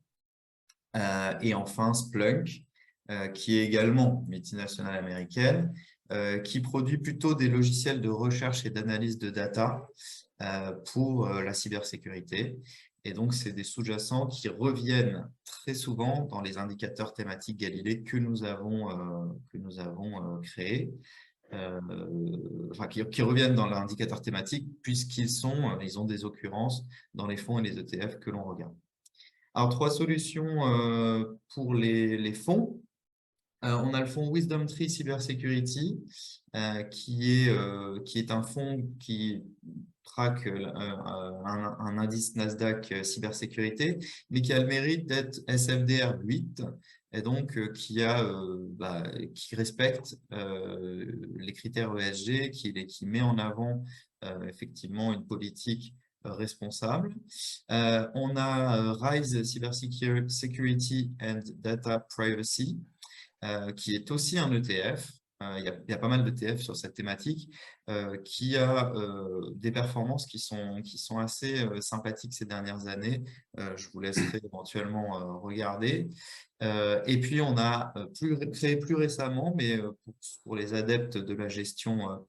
Et enfin, Splunk, qui est également multinationale américaine, qui produit plutôt des logiciels de recherche et d'analyse de data pour la cybersécurité. Et donc, c'est des sous-jacents qui reviennent très souvent dans les indicateurs thématiques Galilée que nous avons créés. Enfin, qui reviennent dans l'indicateur thématique puisqu'ils ont des occurrences dans les fonds et les ETF que l'on regarde. Alors, 3 solutions pour les fonds. On a le fonds WisdomTree Cybersecurity, qui est un fonds qui traque un indice Nasdaq cybersécurité, mais qui a le mérite d'être SFDR 8, et donc qui respecte les critères ESG, qui met en avant effectivement une politique responsable. On a Rise Cybersecurity and Data Privacy, qui est aussi un ETF. Il y a pas mal d'ETF sur cette thématique, qui a des performances qui sont assez sympathiques ces dernières années. Je vous laisserai éventuellement regarder. Et puis, on a créé plus récemment, mais pour les adeptes de la gestion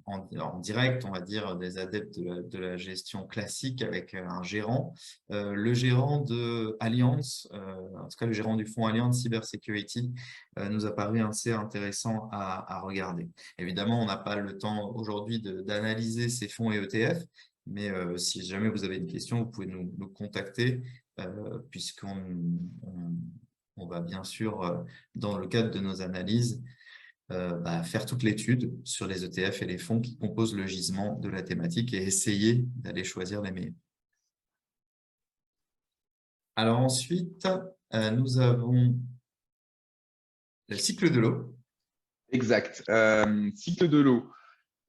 en direct, on va dire, des adeptes de la gestion classique avec un gérant. Le gérant de Allianz, en tout cas le gérant du fonds Allianz Cybersecurity, nous a paru assez intéressant à regarder. Évidemment, on n'a pas le temps aujourd'hui d'analyser ces fonds et ETF, mais si jamais vous avez une question, vous pouvez nous contacter, puisqu'on va bien sûr, dans le cadre de nos analyses, faire toute l'étude sur les ETF et les fonds qui composent le gisement de la thématique et essayer d'aller choisir les meilleurs. Alors ensuite, nous avons le cycle de l'eau. Exact. Cycle de l'eau.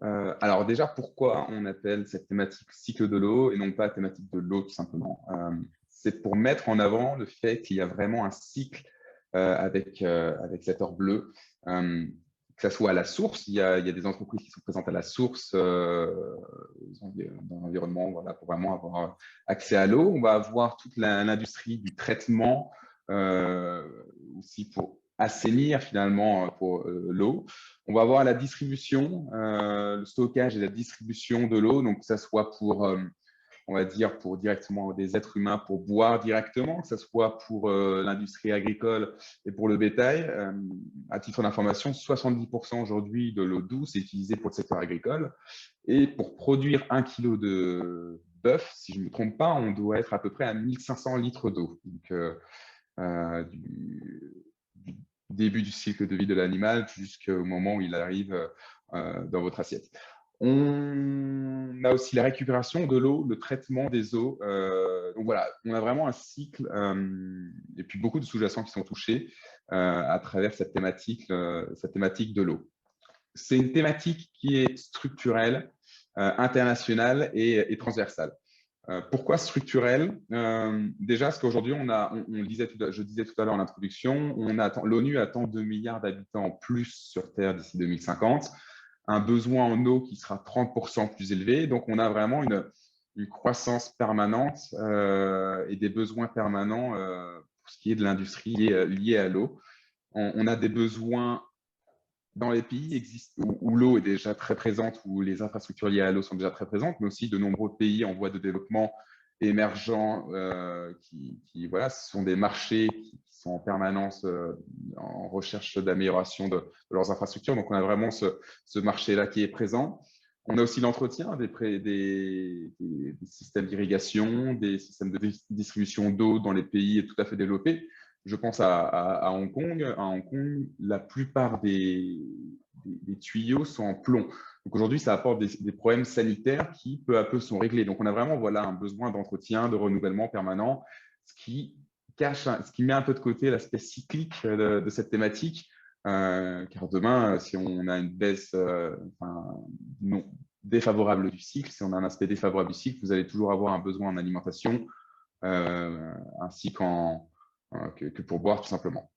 Alors déjà, pourquoi on appelle cette thématique cycle de l'eau et non pas thématique de l'eau tout simplement? C'est pour mettre en avant le fait qu'il y a vraiment un cycle avec cette or bleue. Que ça soit à la source, il y a des entreprises qui sont présentes à la source dans l'environnement, voilà, pour vraiment avoir accès à l'eau. On va avoir toute l'industrie du traitement aussi pour assainir finalement pour l'eau. On va avoir la distribution, le stockage et la distribution de l'eau, donc que ça soit pour on va dire pour directement des êtres humains pour boire directement, que ce soit pour l'industrie agricole et pour le bétail. À titre d'information, 70% aujourd'hui de l'eau douce est utilisée pour le secteur agricole. Et pour produire 1 kg de bœuf, si je ne me trompe pas, on doit être à peu près à 1500 litres d'eau. Donc, du début du cycle de vie de l'animal jusqu'au moment où il arrive dans votre assiette. On a aussi la récupération de l'eau, le traitement des eaux. Donc voilà, on a vraiment un cycle et puis beaucoup de sous-jacents qui sont touchés à travers cette thématique de l'eau. C'est une thématique qui est structurelle, internationale et transversale. Pourquoi structurelle? Déjà, parce qu'aujourd'hui, je disais tout à l'heure en introduction, l'ONU attend 2 milliards d'habitants en plus sur Terre d'ici 2050, un besoin en eau qui sera 30% plus élevé. Donc, on a vraiment une croissance permanente et des besoins permanents pour ce qui est de l'industrie liée à l'eau. On a des besoins dans les pays où l'eau est déjà très présente, où les infrastructures liées à l'eau sont déjà très présentes, mais aussi de nombreux pays en voie de développement émergents voilà, ce sont des marchés qui sont en permanence en recherche d'amélioration de leurs infrastructures. Donc, on a vraiment ce marché-là qui est présent. On a aussi l'entretien des systèmes d'irrigation, des systèmes de distribution d'eau dans les pays tout à fait développés. Je pense à Hong Kong. À Hong Kong, la plupart des tuyaux sont en plomb. Donc aujourd'hui, ça apporte des problèmes sanitaires qui, peu à peu, sont réglés. Donc on a vraiment un besoin d'entretien, de renouvellement permanent, ce qui met un peu de côté l'aspect cyclique de cette thématique. Car demain, si on a une baisse non défavorable du cycle, si on a un aspect défavorable du cycle, vous allez toujours avoir un besoin en alimentation, ainsi que pour boire tout simplement.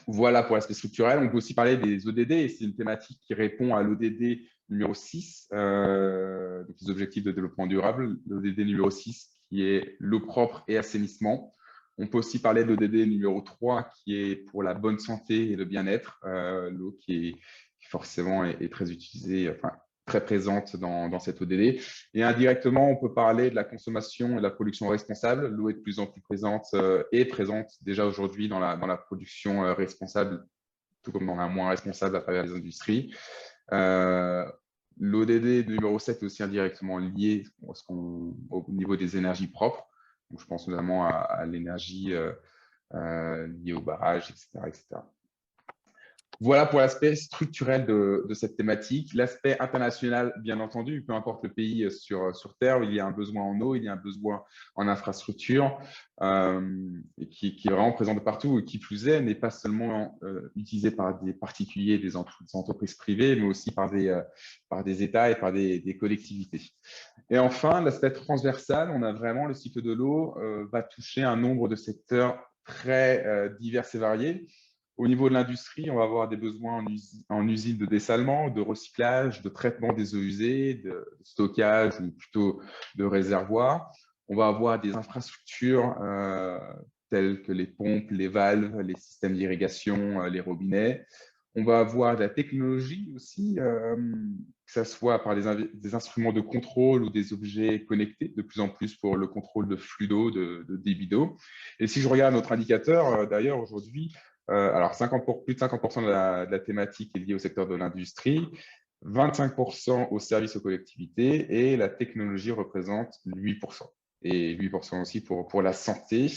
Voilà pour l'aspect structurel. On peut aussi parler des ODD, et c'est une thématique qui répond à l'ODD numéro 6, donc les objectifs de développement durable, l'ODD numéro 6 qui est l'eau propre et assainissement. On peut aussi parler de l'ODD numéro 3 qui est pour la bonne santé et le bien-être, l'eau qui forcément est très utilisée, enfin très présente dans cette ODD. Et indirectement, on peut parler de la consommation et de la production responsable. L'eau est de plus en plus présente et présente déjà aujourd'hui dans la production responsable, tout comme dans la moins responsable à travers les industries. L'ODD numéro 7 est aussi indirectement lié au niveau des énergies propres. Donc, je pense notamment à l'énergie liée au barrage, etc., etc. Voilà pour l'aspect structurel de cette thématique. L'aspect international, bien entendu, peu importe le pays sur Terre, il y a un besoin en eau, il y a un besoin en infrastructure, et qui est vraiment présent de partout, et qui plus est, n'est pas seulement utilisé par des particuliers, des entreprises privées, mais aussi par des États et par des collectivités. Et enfin, l'aspect transversal, on a vraiment le cycle de l'eau va toucher un nombre de secteurs très divers et variés. Au niveau de l'industrie, on va avoir des besoins en usines de dessalement, de recyclage, de traitement des eaux usées, de stockage ou plutôt de réservoirs. On va avoir des infrastructures telles que les pompes, les valves, les systèmes d'irrigation, les robinets. On va avoir de la technologie aussi, que ce soit par des instruments de contrôle ou des objets connectés, de plus en plus pour le contrôle de flux d'eau, de débit d'eau. Et si je regarde notre indicateur, d'ailleurs, aujourd'hui, alors, plus de 50% de la thématique est liée au secteur de l'industrie, 25% aux services aux collectivités, et la technologie représente 8%. Et 8% aussi pour la santé.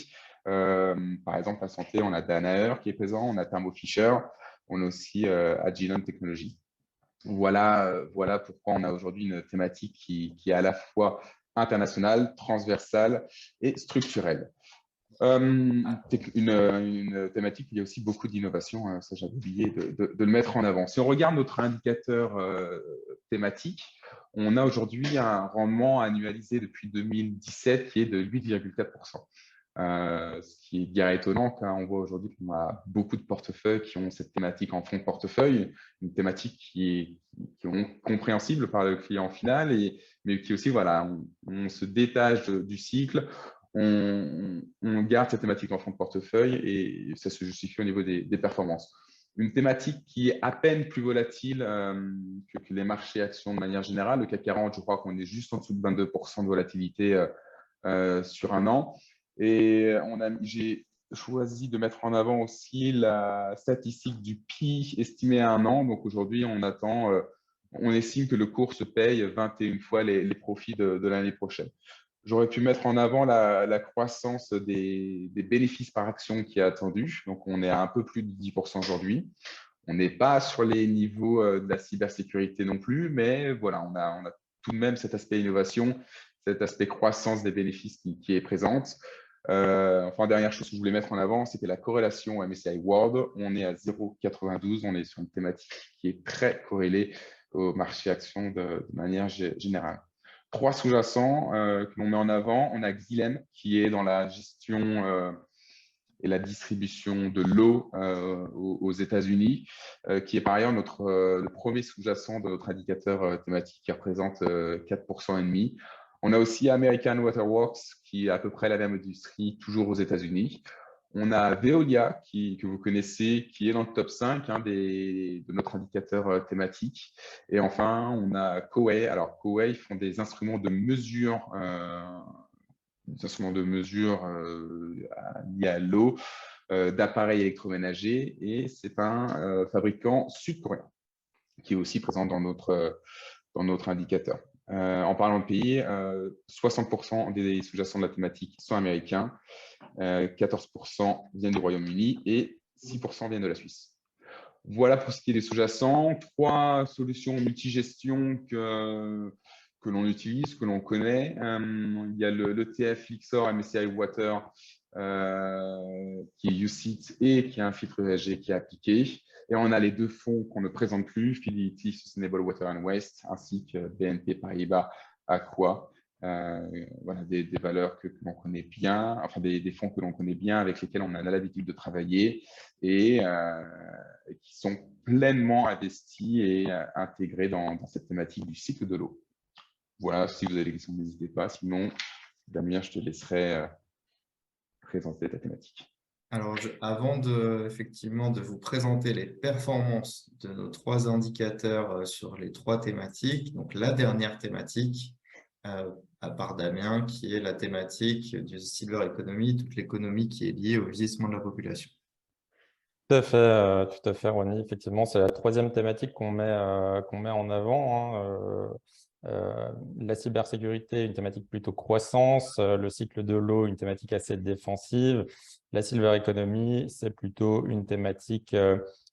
Par exemple, la santé, on a Danaher qui est présent, on a Thermo Fisher, on a aussi Agilent Technologies. Voilà pourquoi on a aujourd'hui une thématique qui est à la fois internationale, transversale et structurelle. Une thématique où il y a aussi beaucoup d'innovation, ça j'avais oublié de le mettre en avant. Si on regarde notre indicateur thématique, on a aujourd'hui un rendement annualisé depuis 2017 qui est de 8,4%. Ce qui est bien étonnant, car on voit aujourd'hui qu'on a beaucoup de portefeuilles qui ont cette thématique en fond de portefeuille, une thématique qui est compréhensible par le client final, mais qui aussi, voilà, on se détache du cycle. On garde cette thématique en fond de portefeuille et ça se justifie au niveau des performances. Une thématique qui est à peine plus volatile que les marchés actions de manière générale. Le CAC 40, je crois qu'on est juste en dessous de 22% de volatilité sur un an. Et j'ai choisi de mettre en avant aussi la statistique du PI estimé à un an. Donc aujourd'hui, on estime que le cours se paye 21 fois les profits de l'année prochaine. J'aurais pu mettre en avant la croissance des bénéfices par action qui est attendue. Donc, on est à un peu plus de 10% aujourd'hui. On n'est pas sur les niveaux de la cybersécurité non plus, mais voilà, on a tout de même cet aspect innovation, cet aspect croissance des bénéfices qui est présente. Enfin, dernière chose que je voulais mettre en avant, c'était la corrélation MSCI World. On est à 0,92, on est sur une thématique qui est très corrélée au marché actions de manière générale. 3 sous-jacents que l'on met en avant. On a Xylem qui est dans la gestion et la distribution de l'eau aux États-Unis, qui est par ailleurs le premier sous-jacent de notre indicateur thématique qui représente 4,5%. On a aussi American Water Works qui est à peu près la même industrie, toujours aux États-Unis. On a Veolia, que vous connaissez, qui est dans le top 5 de notre indicateur thématique. Et enfin, on a Coway. Alors, Coway font des instruments de mesure liés à l'eau, d'appareils électroménagers, et c'est un fabricant sud-coréen qui est aussi présent dans notre indicateur. En parlant de pays, 60% des sous-jacents de la thématique sont américains, 14% viennent du Royaume-Uni et 6% viennent de la Suisse. Voilà pour ce qui est des sous-jacents. 3 solutions multigestion que l'on utilise, que l'on connaît. Il y a l'ETF Lixor MSCI Water qui est UCITS et qui a un filtre ESG qui est appliqué. Et on a les 2 fonds qu'on ne présente plus, Fidelity Sustainable Water and Waste, ainsi que BNP Paribas Aqua. Voilà, des valeurs que l'on connaît bien, enfin des fonds que l'on connaît bien, avec lesquels on a l'habitude de travailler et qui sont pleinement investis et intégrés dans cette thématique du cycle de l'eau. Voilà, si vous avez des questions, n'hésitez pas. Sinon, Damien, je te laisserai présenter ta thématique. Alors, avant effectivement de vous présenter les performances de nos 3 indicateurs sur les 3 thématiques, donc la dernière thématique, à part Damien, qui est la thématique du Silver Economy, toute l'économie qui est liée au vieillissement de la population. Tout à fait, Ronnie. Effectivement, c'est la 3e thématique qu'on met en avant, hein. La cybersécurité, une thématique plutôt croissance, le cycle de l'eau, une thématique assez défensive. La silver economy, c'est plutôt une thématique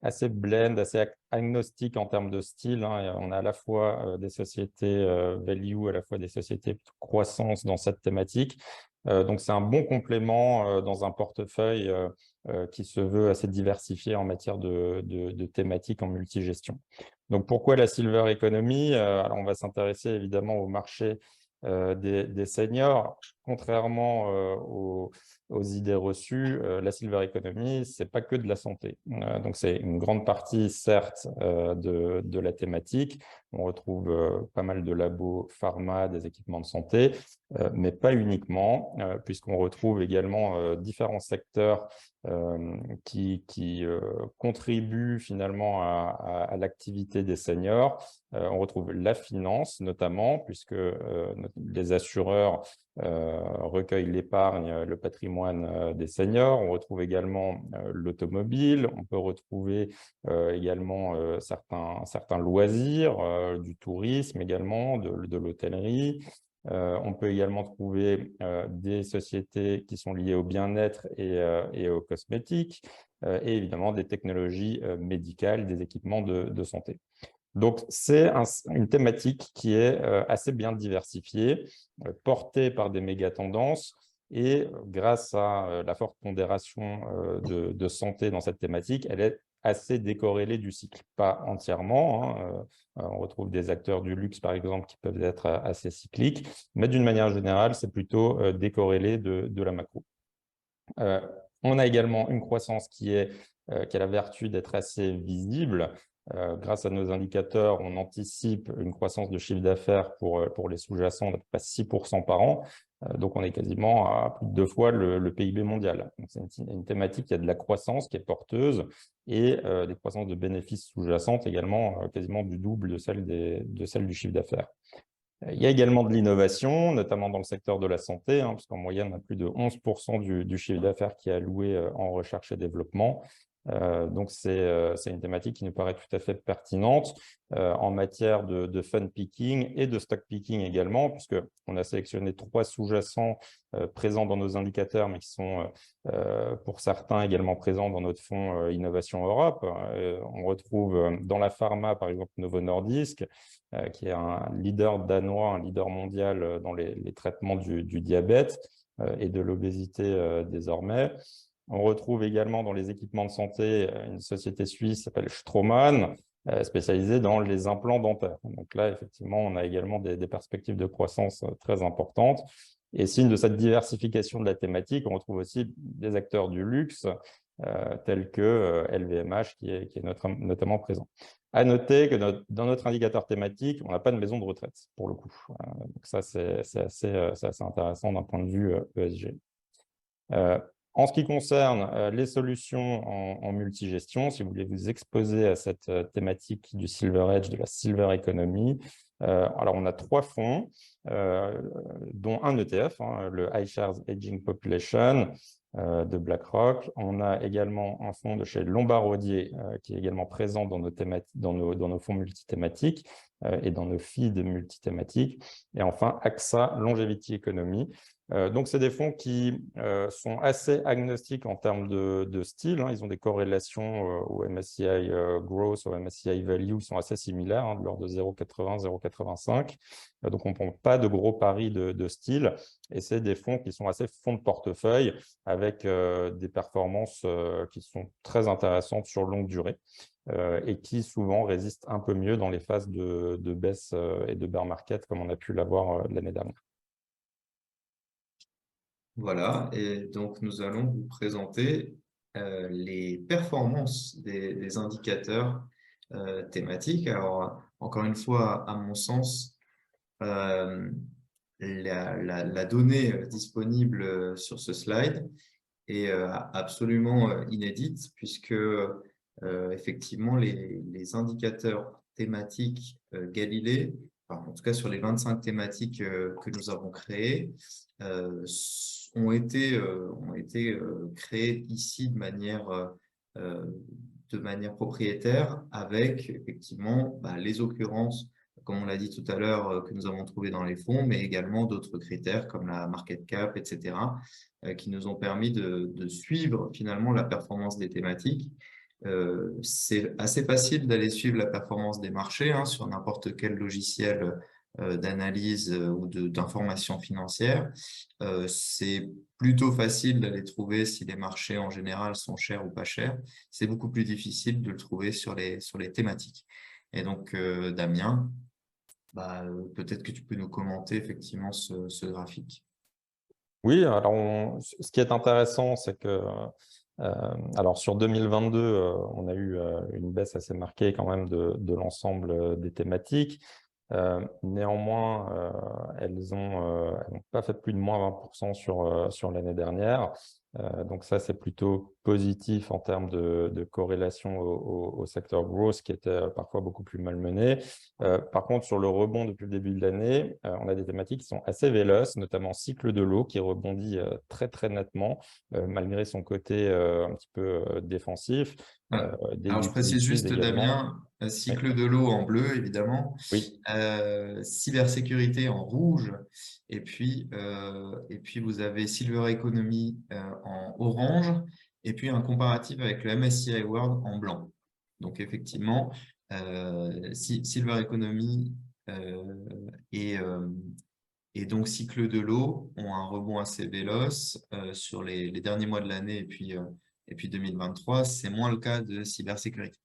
assez blend, assez agnostique en termes de style, hein. On a à la fois des sociétés value, à la fois des sociétés croissance dans cette thématique. Donc, c'est un bon complément dans un portefeuille qui se veut assez diversifié en matière de thématiques en multigestion. Donc, pourquoi la silver economy? Alors, on va s'intéresser évidemment au marché des seniors. Contrairement aux idées reçues, la silver economy, ce n'est pas que de la santé. Donc, c'est une grande partie, certes, de la thématique. On retrouve pas mal de labos pharma, des équipements de santé, mais pas uniquement, puisqu'on retrouve également différents secteurs qui contribuent finalement à l'activité des seniors. On retrouve la finance notamment, puisque les assureurs recueillent l'épargne, le patrimoine des seniors. On retrouve également l'automobile. On peut retrouver également certains loisirs, du tourisme également, de l'hôtellerie. On peut également trouver des sociétés qui sont liées au bien-être et aux cosmétiques, et évidemment des technologies médicales, des équipements de santé. Donc, c'est une thématique qui est assez bien diversifiée, portée par des méga-tendances, et grâce à la forte pondération de santé dans cette thématique, elle est assez décorrélée du cycle. Pas entièrement, hein. On retrouve des acteurs du luxe, par exemple, qui peuvent être assez cycliques, mais d'une manière générale, c'est plutôt décorrélé de la macro. On a également une croissance qui a la vertu d'être assez visible. Grâce à nos indicateurs, on anticipe une croissance de chiffre d'affaires pour les sous-jacents d'à peu près 6% par an. Donc, on est quasiment à plus de 2 fois le PIB mondial. C'est une thématique qui a de la croissance, qui est porteuse, et des croissances de bénéfices sous-jacentes également quasiment du double de celle du chiffre d'affaires. Il y a également de l'innovation, notamment dans le secteur de la santé, hein, parce qu'en moyenne, on a plus de 11% du chiffre d'affaires qui est alloué en recherche et développement. Donc, c'est une thématique qui nous paraît tout à fait pertinente en matière de fund picking et de stock picking également, puisqu'on a sélectionné 3 sous-jacents présents dans nos indicateurs, mais qui sont pour certains également présents dans notre fonds Innovation Europe. On retrouve dans la pharma, par exemple, Novo Nordisk, qui est un leader danois, un leader mondial dans les traitements du diabète et de l'obésité désormais. On retrouve également dans les équipements de santé une société suisse qui s'appelle Straumann, spécialisée dans les implants dentaires. Donc là, effectivement, on a également des perspectives de croissance très importantes. Et signe de cette diversification de la thématique, on retrouve aussi des acteurs du luxe, tels que LVMH, qui est notamment présent. À noter que dans notre indicateur thématique, on n'a pas de maison de retraite, pour le coup. Donc ça, c'est assez intéressant d'un point de vue ESG. En ce qui concerne les solutions en multigestion, si vous voulez vous exposer à cette thématique du Silver Edge, de la Silver Economy, alors on a 3 fonds, dont un ETF, le iShares Aging Population de BlackRock. On a également un fonds de chez Lombard Odier qui est également présent dans nos fonds multithématiques et dans nos feeds multithématiques. Et enfin, AXA Longevity Economy. Donc, c'est des fonds qui sont assez agnostiques en termes de style. Ils ont des corrélations au MSCI Growth, au MSCI Value, qui sont assez similaires, de l'ordre de 0,80, 0,85. Donc, on ne prend pas de gros paris de style. Et c'est des fonds qui sont assez fonds de portefeuille avec des performances qui sont très intéressantes sur longue durée et qui souvent résistent un peu mieux dans les phases de baisse et de bear market comme on a pu l'avoir l'année dernière. Voilà, et donc nous allons vous présenter les performances des indicateurs thématiques. Alors, encore une fois, à mon sens, la donnée disponible sur ce slide est absolument inédite, puisque effectivement, les indicateurs thématiques Galilée, enfin, en tout cas sur les 25 thématiques que nous avons créées, ont été créés ici de manière propriétaire avec effectivement les occurrences, comme on l'a dit tout à l'heure, que nous avons trouvées dans les fonds, mais également d'autres critères comme la market cap, etc., qui nous ont permis de suivre finalement la performance des thématiques. C'est assez facile d'aller suivre la performance des marchés sur n'importe quel logiciel d'analyse ou d'information financière. C'est plutôt facile d'aller trouver si les marchés en général sont chers ou pas chers. C'est beaucoup plus difficile de le trouver sur les thématiques. Et donc, Damien, peut-être que tu peux nous commenter effectivement ce graphique. Oui, alors ce qui est intéressant, c'est que alors sur 2022, on a eu une baisse assez marquée quand même de l'ensemble des thématiques. Néanmoins, elles n'ont pas fait plus de moins 20% sur l'année dernière. Donc ça, c'est plutôt positif en termes de corrélation au secteur growth qui était parfois beaucoup plus malmené. Par contre, sur le rebond depuis le début de l'année, on a des thématiques qui sont assez véloces, notamment cycle de l'eau qui rebondit très très nettement malgré son côté un petit peu défensif. Alors, je précise juste, Damien, cycle de l'eau en bleu, évidemment, oui. Cybersécurité en rouge, et puis vous avez Silver Economy en orange, et puis un comparatif avec le MSCI World en blanc. Donc, effectivement, Silver Economy et donc cycle de l'eau ont un rebond assez véloce sur les derniers mois de l'année et puis 2023, c'est moins le cas de cybersécurité.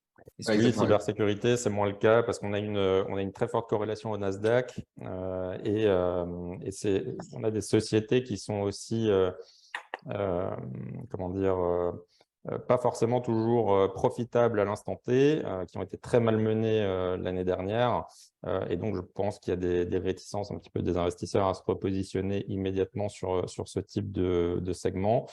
Oui, cybersécurité, c'est moins le cas parce qu'on a une très forte corrélation au Nasdaq et on a des sociétés qui sont aussi, comment dire, pas forcément toujours profitables à l'instant T, qui ont été très malmenées l'année dernière. Et donc, je pense qu'il y a des réticences un petit peu des investisseurs à se repositionner immédiatement sur ce type de segment.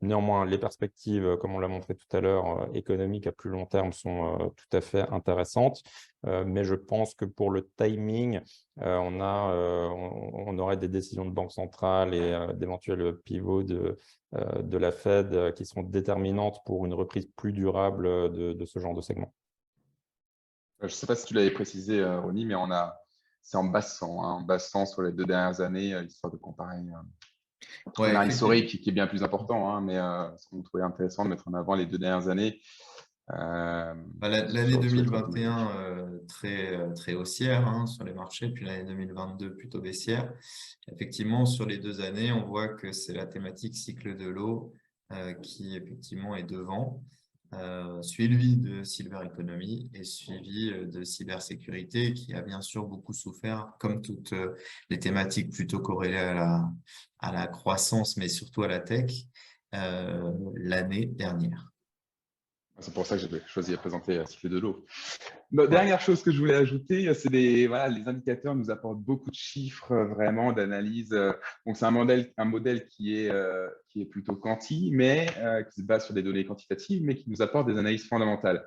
Néanmoins, les perspectives, comme on l'a montré tout à l'heure, économiques à plus long terme sont tout à fait intéressantes. Mais je pense que pour le timing, on aurait des décisions de banque centrale et d'éventuels pivots de la Fed qui sont déterminantes pour une reprise plus durable de ce genre de segment? Je ne sais pas si tu l'avais précisé, Ronnie, mais c'est en basse 100, hein, en basse 100 sur les 2 dernières années, histoire de comparer. On Ouais, a un effectivement. historique qui est bien plus important, hein, mais ce qu'on trouvait intéressant de mettre en avant les 2 dernières années. L'année sur les 2021, très haussière hein, sur les marchés, puis l'année 2022 plutôt baissière. Effectivement, sur les 2 années, on voit que c'est la thématique cycle de l'eau qui effectivement est devant, suivi de Silver Economy et suivi de cybersécurité qui a bien sûr beaucoup souffert, comme toutes les thématiques plutôt corrélées à la croissance, mais surtout à la tech, l'année dernière. C'est pour ça que j'ai choisi de présenter cycle de l'eau. Dernière chose que je voulais ajouter, c'est les indicateurs nous apportent beaucoup de chiffres, vraiment, d'analyse. Donc, c'est un modèle qui est plutôt quanti, mais qui se base sur des données quantitatives, mais qui nous apporte des analyses fondamentales.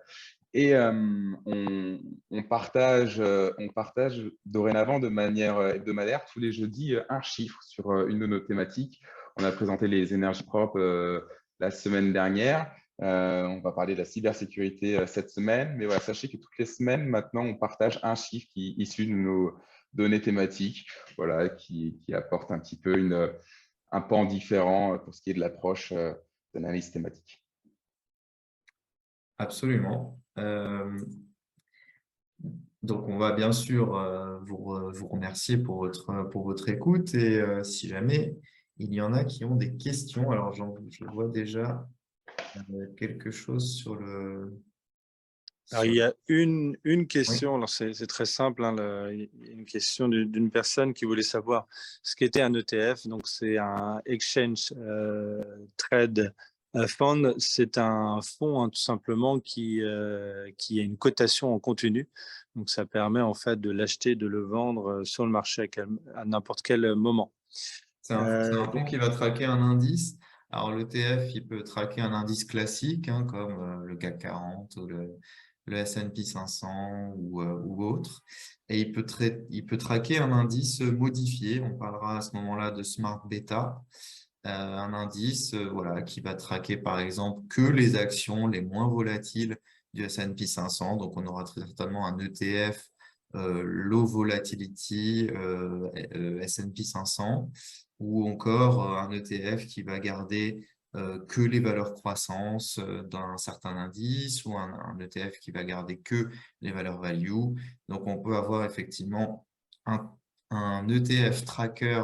Et on partage dorénavant de manière hebdomadaire, tous les jeudis, un chiffre sur une de nos thématiques. On a présenté les énergies propres la semaine dernière. On va parler de la cybersécurité cette semaine. Mais voilà, sachez que toutes les semaines, maintenant, on partage un chiffre qui est issu de nos données thématiques, voilà, qui apporte un petit peu un pan différent pour ce qui est de l'approche d'analyse thématique. Absolument. Donc, on va bien sûr vous remercier pour votre écoute et si jamais il y en a qui ont des questions, alors je vois déjà quelque chose sur le… Alors, il y a une Oui. question, alors c'est très simple, hein, il y a une question d'une personne qui voulait savoir ce qu'était un ETF. Donc, c'est un Exchange Trade Fund. C'est un fonds, hein, tout simplement, qui a une cotation en continu. Donc, ça permet en fait de l'acheter, de le vendre sur le marché à n'importe quel moment. C'est un fonds qui va traquer un indice. Alors, l'ETF, il peut traquer un indice classique, hein, comme le CAC 40 ou le S&P 500 ou autre. Et il peut traquer un indice modifié. On parlera à ce moment-là de Smart Beta. Un indice voilà, qui va traquer, par exemple, que les actions les moins volatiles du S&P 500. Donc, on aura très certainement un ETF Low Volatility S&P 500 ou encore un ETF qui va garder que les valeurs croissance d'un certain indice ou un ETF qui va garder que les valeurs value. Donc, on peut avoir effectivement un ETF tracker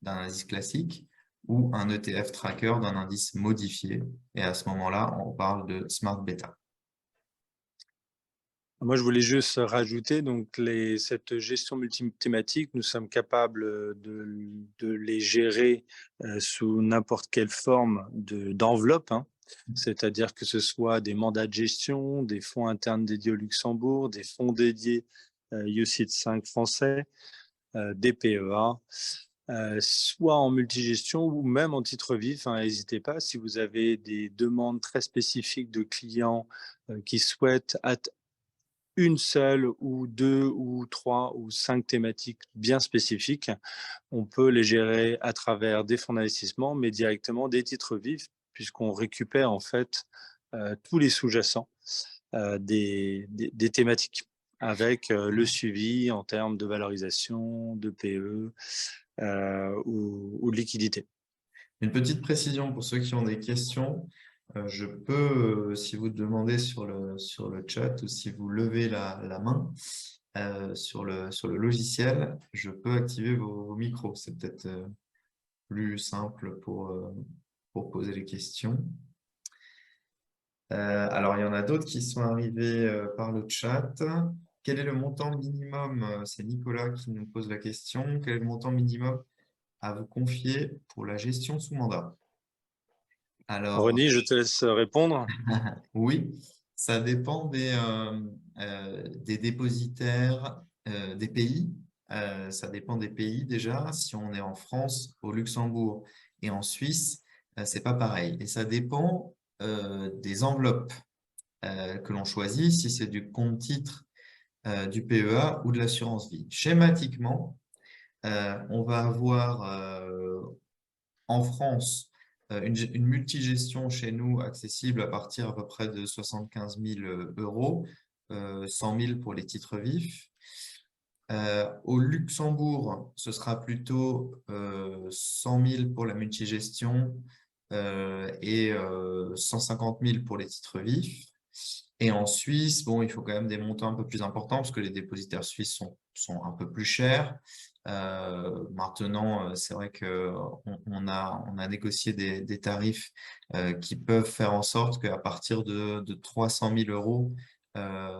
d'un indice classique ou un ETF tracker d'un indice modifié. Et à ce moment-là, on parle de Smart Beta. Moi, je voulais juste rajouter, donc cette gestion multithématique, nous sommes capables de les gérer sous n'importe quelle forme d'enveloppe, hein. C'est-à-dire que ce soit des mandats de gestion, des fonds internes dédiés au Luxembourg, des fonds dédiés UCITS 5 français, des PEA, soit en multigestion ou même en titre vif. N'hésitez pas, si vous avez des demandes très spécifiques de clients qui souhaitent une seule ou 2 ou 3 ou 5 thématiques bien spécifiques, on peut les gérer à travers des fonds d'investissement, mais directement des titres vifs, puisqu'on récupère en fait tous les sous-jacents des thématiques, avec le suivi en termes de valorisation, de PE ou de liquidité. Une petite précision pour ceux qui ont des questions. Je peux, si vous demandez sur le chat ou si vous levez la main sur le logiciel, je peux activer vos micros. C'est peut-être plus simple pour poser les questions. Alors, il y en a d'autres qui sont arrivés par le chat. Quel est le montant minimum? C'est Nicolas qui nous pose la question. Quel est le montant minimum à vous confier pour la gestion sous mandat? Alors, Ronnie, je te laisse répondre. oui, ça dépend des dépositaires des pays. Ça dépend des pays déjà. Si on est en France, au Luxembourg et en Suisse, c'est pas pareil. Et ça dépend des enveloppes que l'on choisit, si c'est du compte-titre, du PEA ou de l'assurance vie. Schématiquement, on va avoir en France une multigestion chez nous accessible à partir à peu près de 75 000 euros, 100 000 pour les titres vifs. Au Luxembourg, ce sera plutôt 100 000 pour la multigestion et 150 000 pour les titres vifs. Et en Suisse, bon, il faut quand même des montants un peu plus importants parce que les dépositaires suisses sont un peu plus chers. Maintenant, c'est vrai qu'on a négocié des tarifs qui peuvent faire en sorte qu'à partir de 300 000 euros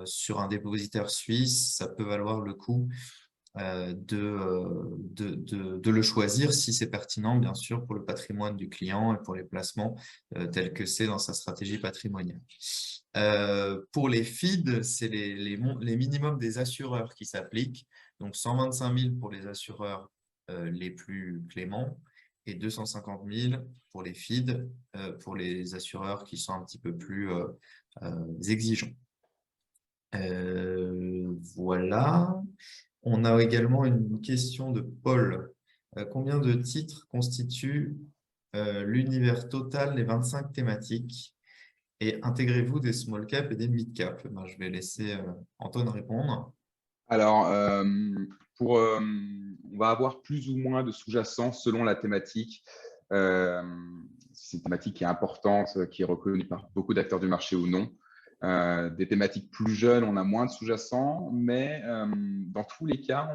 sur un dépositaire suisse, ça peut valoir le coup de le choisir si c'est pertinent, bien sûr, pour le patrimoine du client et pour les placements tels que c'est dans sa stratégie patrimoniale. Pour les FID, c'est les minimums des assureurs qui s'appliquent. Donc, 125 000 pour les assureurs les plus cléments et 250 000 pour les FID, pour les assureurs qui sont un petit peu plus exigeants. Voilà. On a également une question de Paul. Combien de titres constituent l'univers total des 25 thématiques? Et intégrez-vous des small cap et des mid cap? Je vais laisser Antoine répondre. Alors, on va avoir plus ou moins de sous-jacents selon la thématique. C'est une thématique qui est importante, qui est reconnue par beaucoup d'acteurs du marché ou non. Des thématiques plus jeunes, on a moins de sous-jacents, mais dans tous les cas,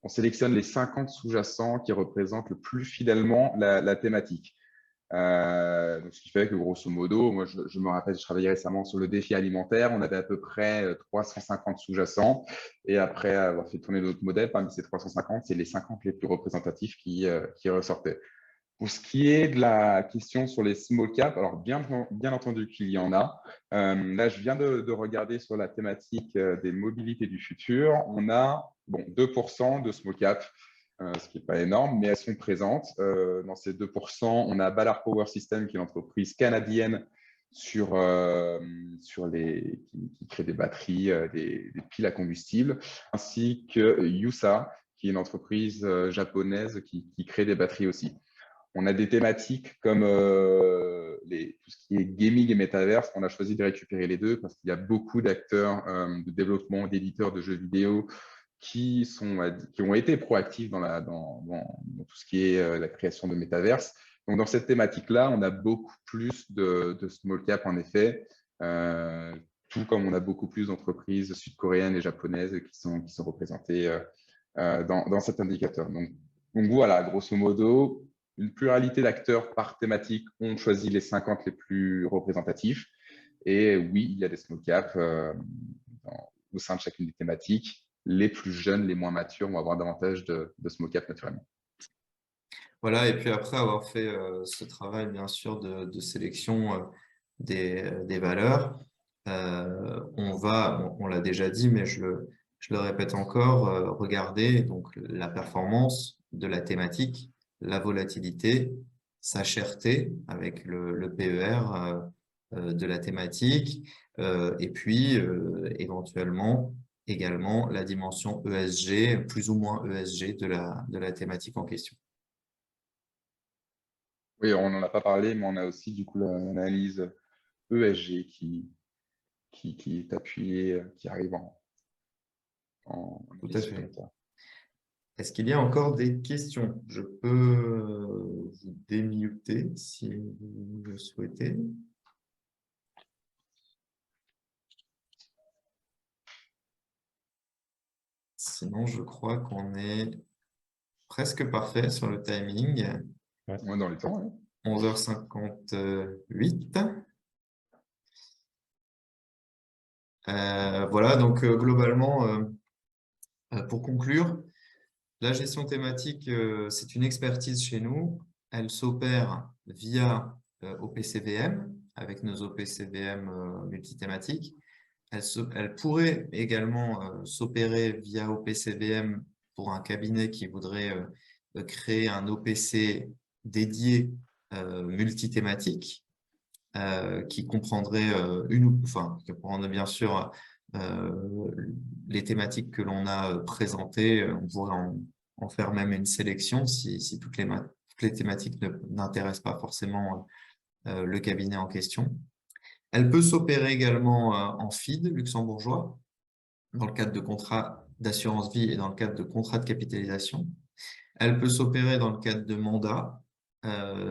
on sélectionne les 50 sous-jacents qui représentent le plus fidèlement la thématique. Donc, ce qui fait que grosso modo, moi je me rappelle, je travaillais récemment sur le défi alimentaire, on avait à peu près 350 sous-jacents et après avoir fait tourner d'autres modèles, parmi ces 350, c'est les 50 les plus représentatifs qui ressortaient. Pour ce qui est de la question sur les small cap, alors bien entendu qu'il y en a. Là, je viens de regarder sur la thématique des mobilités du futur. On a 2% de small cap, ce qui n'est pas énorme, mais elles sont présentes. Dans ces 2%, on a Ballard Power Systems, qui est l'entreprise canadienne qui crée des batteries, des piles à combustible, ainsi que Yusa, qui est une entreprise japonaise qui crée des batteries aussi. On a des thématiques comme tout ce qui est gaming et métaverse. On a choisi de récupérer les deux parce qu'il y a beaucoup d'acteurs de développement, d'éditeurs de jeux vidéo qui ont été proactifs dans tout ce qui est la création de métaverse. Donc, dans cette thématique-là, on a beaucoup plus de small cap, en effet, tout comme on a beaucoup plus d'entreprises sud-coréennes et japonaises qui sont représentées dans cet indicateur. Donc voilà, grosso modo, une pluralité d'acteurs par thématique ont choisi les 50 les plus représentatifs. Et oui, il y a des small caps au sein de chacune des thématiques. Les plus jeunes, les moins matures vont avoir davantage de small caps naturellement. Voilà, et puis après avoir fait ce travail, bien sûr, de sélection des valeurs, on l'a déjà dit, mais je le répète encore, regarder donc la performance de la thématique, la volatilité, sa cherté avec le PER de la thématique, et puis éventuellement également la dimension ESG, plus ou moins ESG de la thématique en question. Oui, on n'en a pas parlé, mais on a aussi du coup l'analyse ESG qui est appuyée, qui arrive en Tout à fait. Est-ce qu'il y a encore des questions? Je peux vous démuter si vous le souhaitez. Sinon, je crois qu'on est presque parfait sur le timing. Ouais. On est dans les temps. Ouais. 11h58. Voilà, donc globalement, pour conclure, la gestion thématique, c'est une expertise chez nous. Elle s'opère via OPCVM, avec nos OPCVM multithématiques. Elle pourrait également s'opérer via OPCVM pour un cabinet qui voudrait créer un OPC dédié multithématique, qui comprendrait qui comprendrait bien sûr les thématiques que l'on a présentées. On pourrait en faire même une sélection si toutes les toutes les thématiques n'intéressent pas forcément le cabinet en question. Elle peut s'opérer également en FID luxembourgeois, dans le cadre de contrats d'assurance vie et dans le cadre de contrats de capitalisation. Elle peut s'opérer dans le cadre de mandats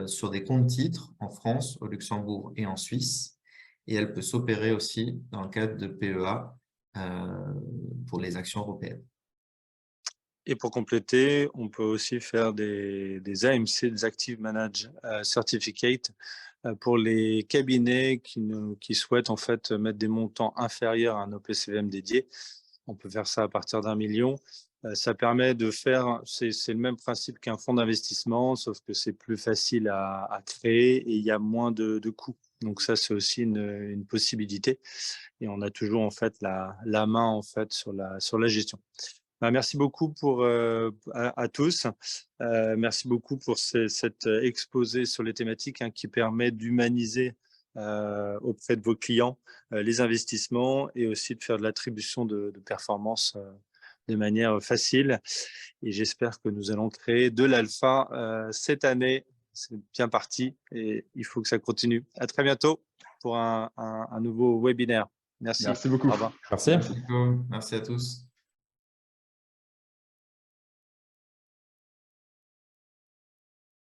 sur des comptes titres en France, au Luxembourg et en Suisse. Et elle peut s'opérer aussi dans le cadre de PEA pour les actions européennes. Et pour compléter, on peut aussi faire des AMC, des Active Managed Certificates, pour les cabinets qui souhaitent en fait mettre des montants inférieurs à un OPCVM dédié. On peut faire ça à partir d'1 million. Ça permet de faire, c'est le même principe qu'un fonds d'investissement, sauf que c'est plus facile à créer et il y a moins de coûts. Donc ça, c'est aussi une possibilité. Et on a toujours en fait la main en fait sur la gestion. Merci beaucoup à tous. Merci beaucoup pour cet exposé sur les thématiques qui permet d'humaniser auprès de vos clients les investissements et aussi de faire de l'attribution de performance de manière facile. Et j'espère que nous allons créer de l'alpha cette année. C'est bien parti et il faut que ça continue. À très bientôt pour un nouveau webinaire. Merci. Merci beaucoup. Au revoir. Merci. Merci à tous.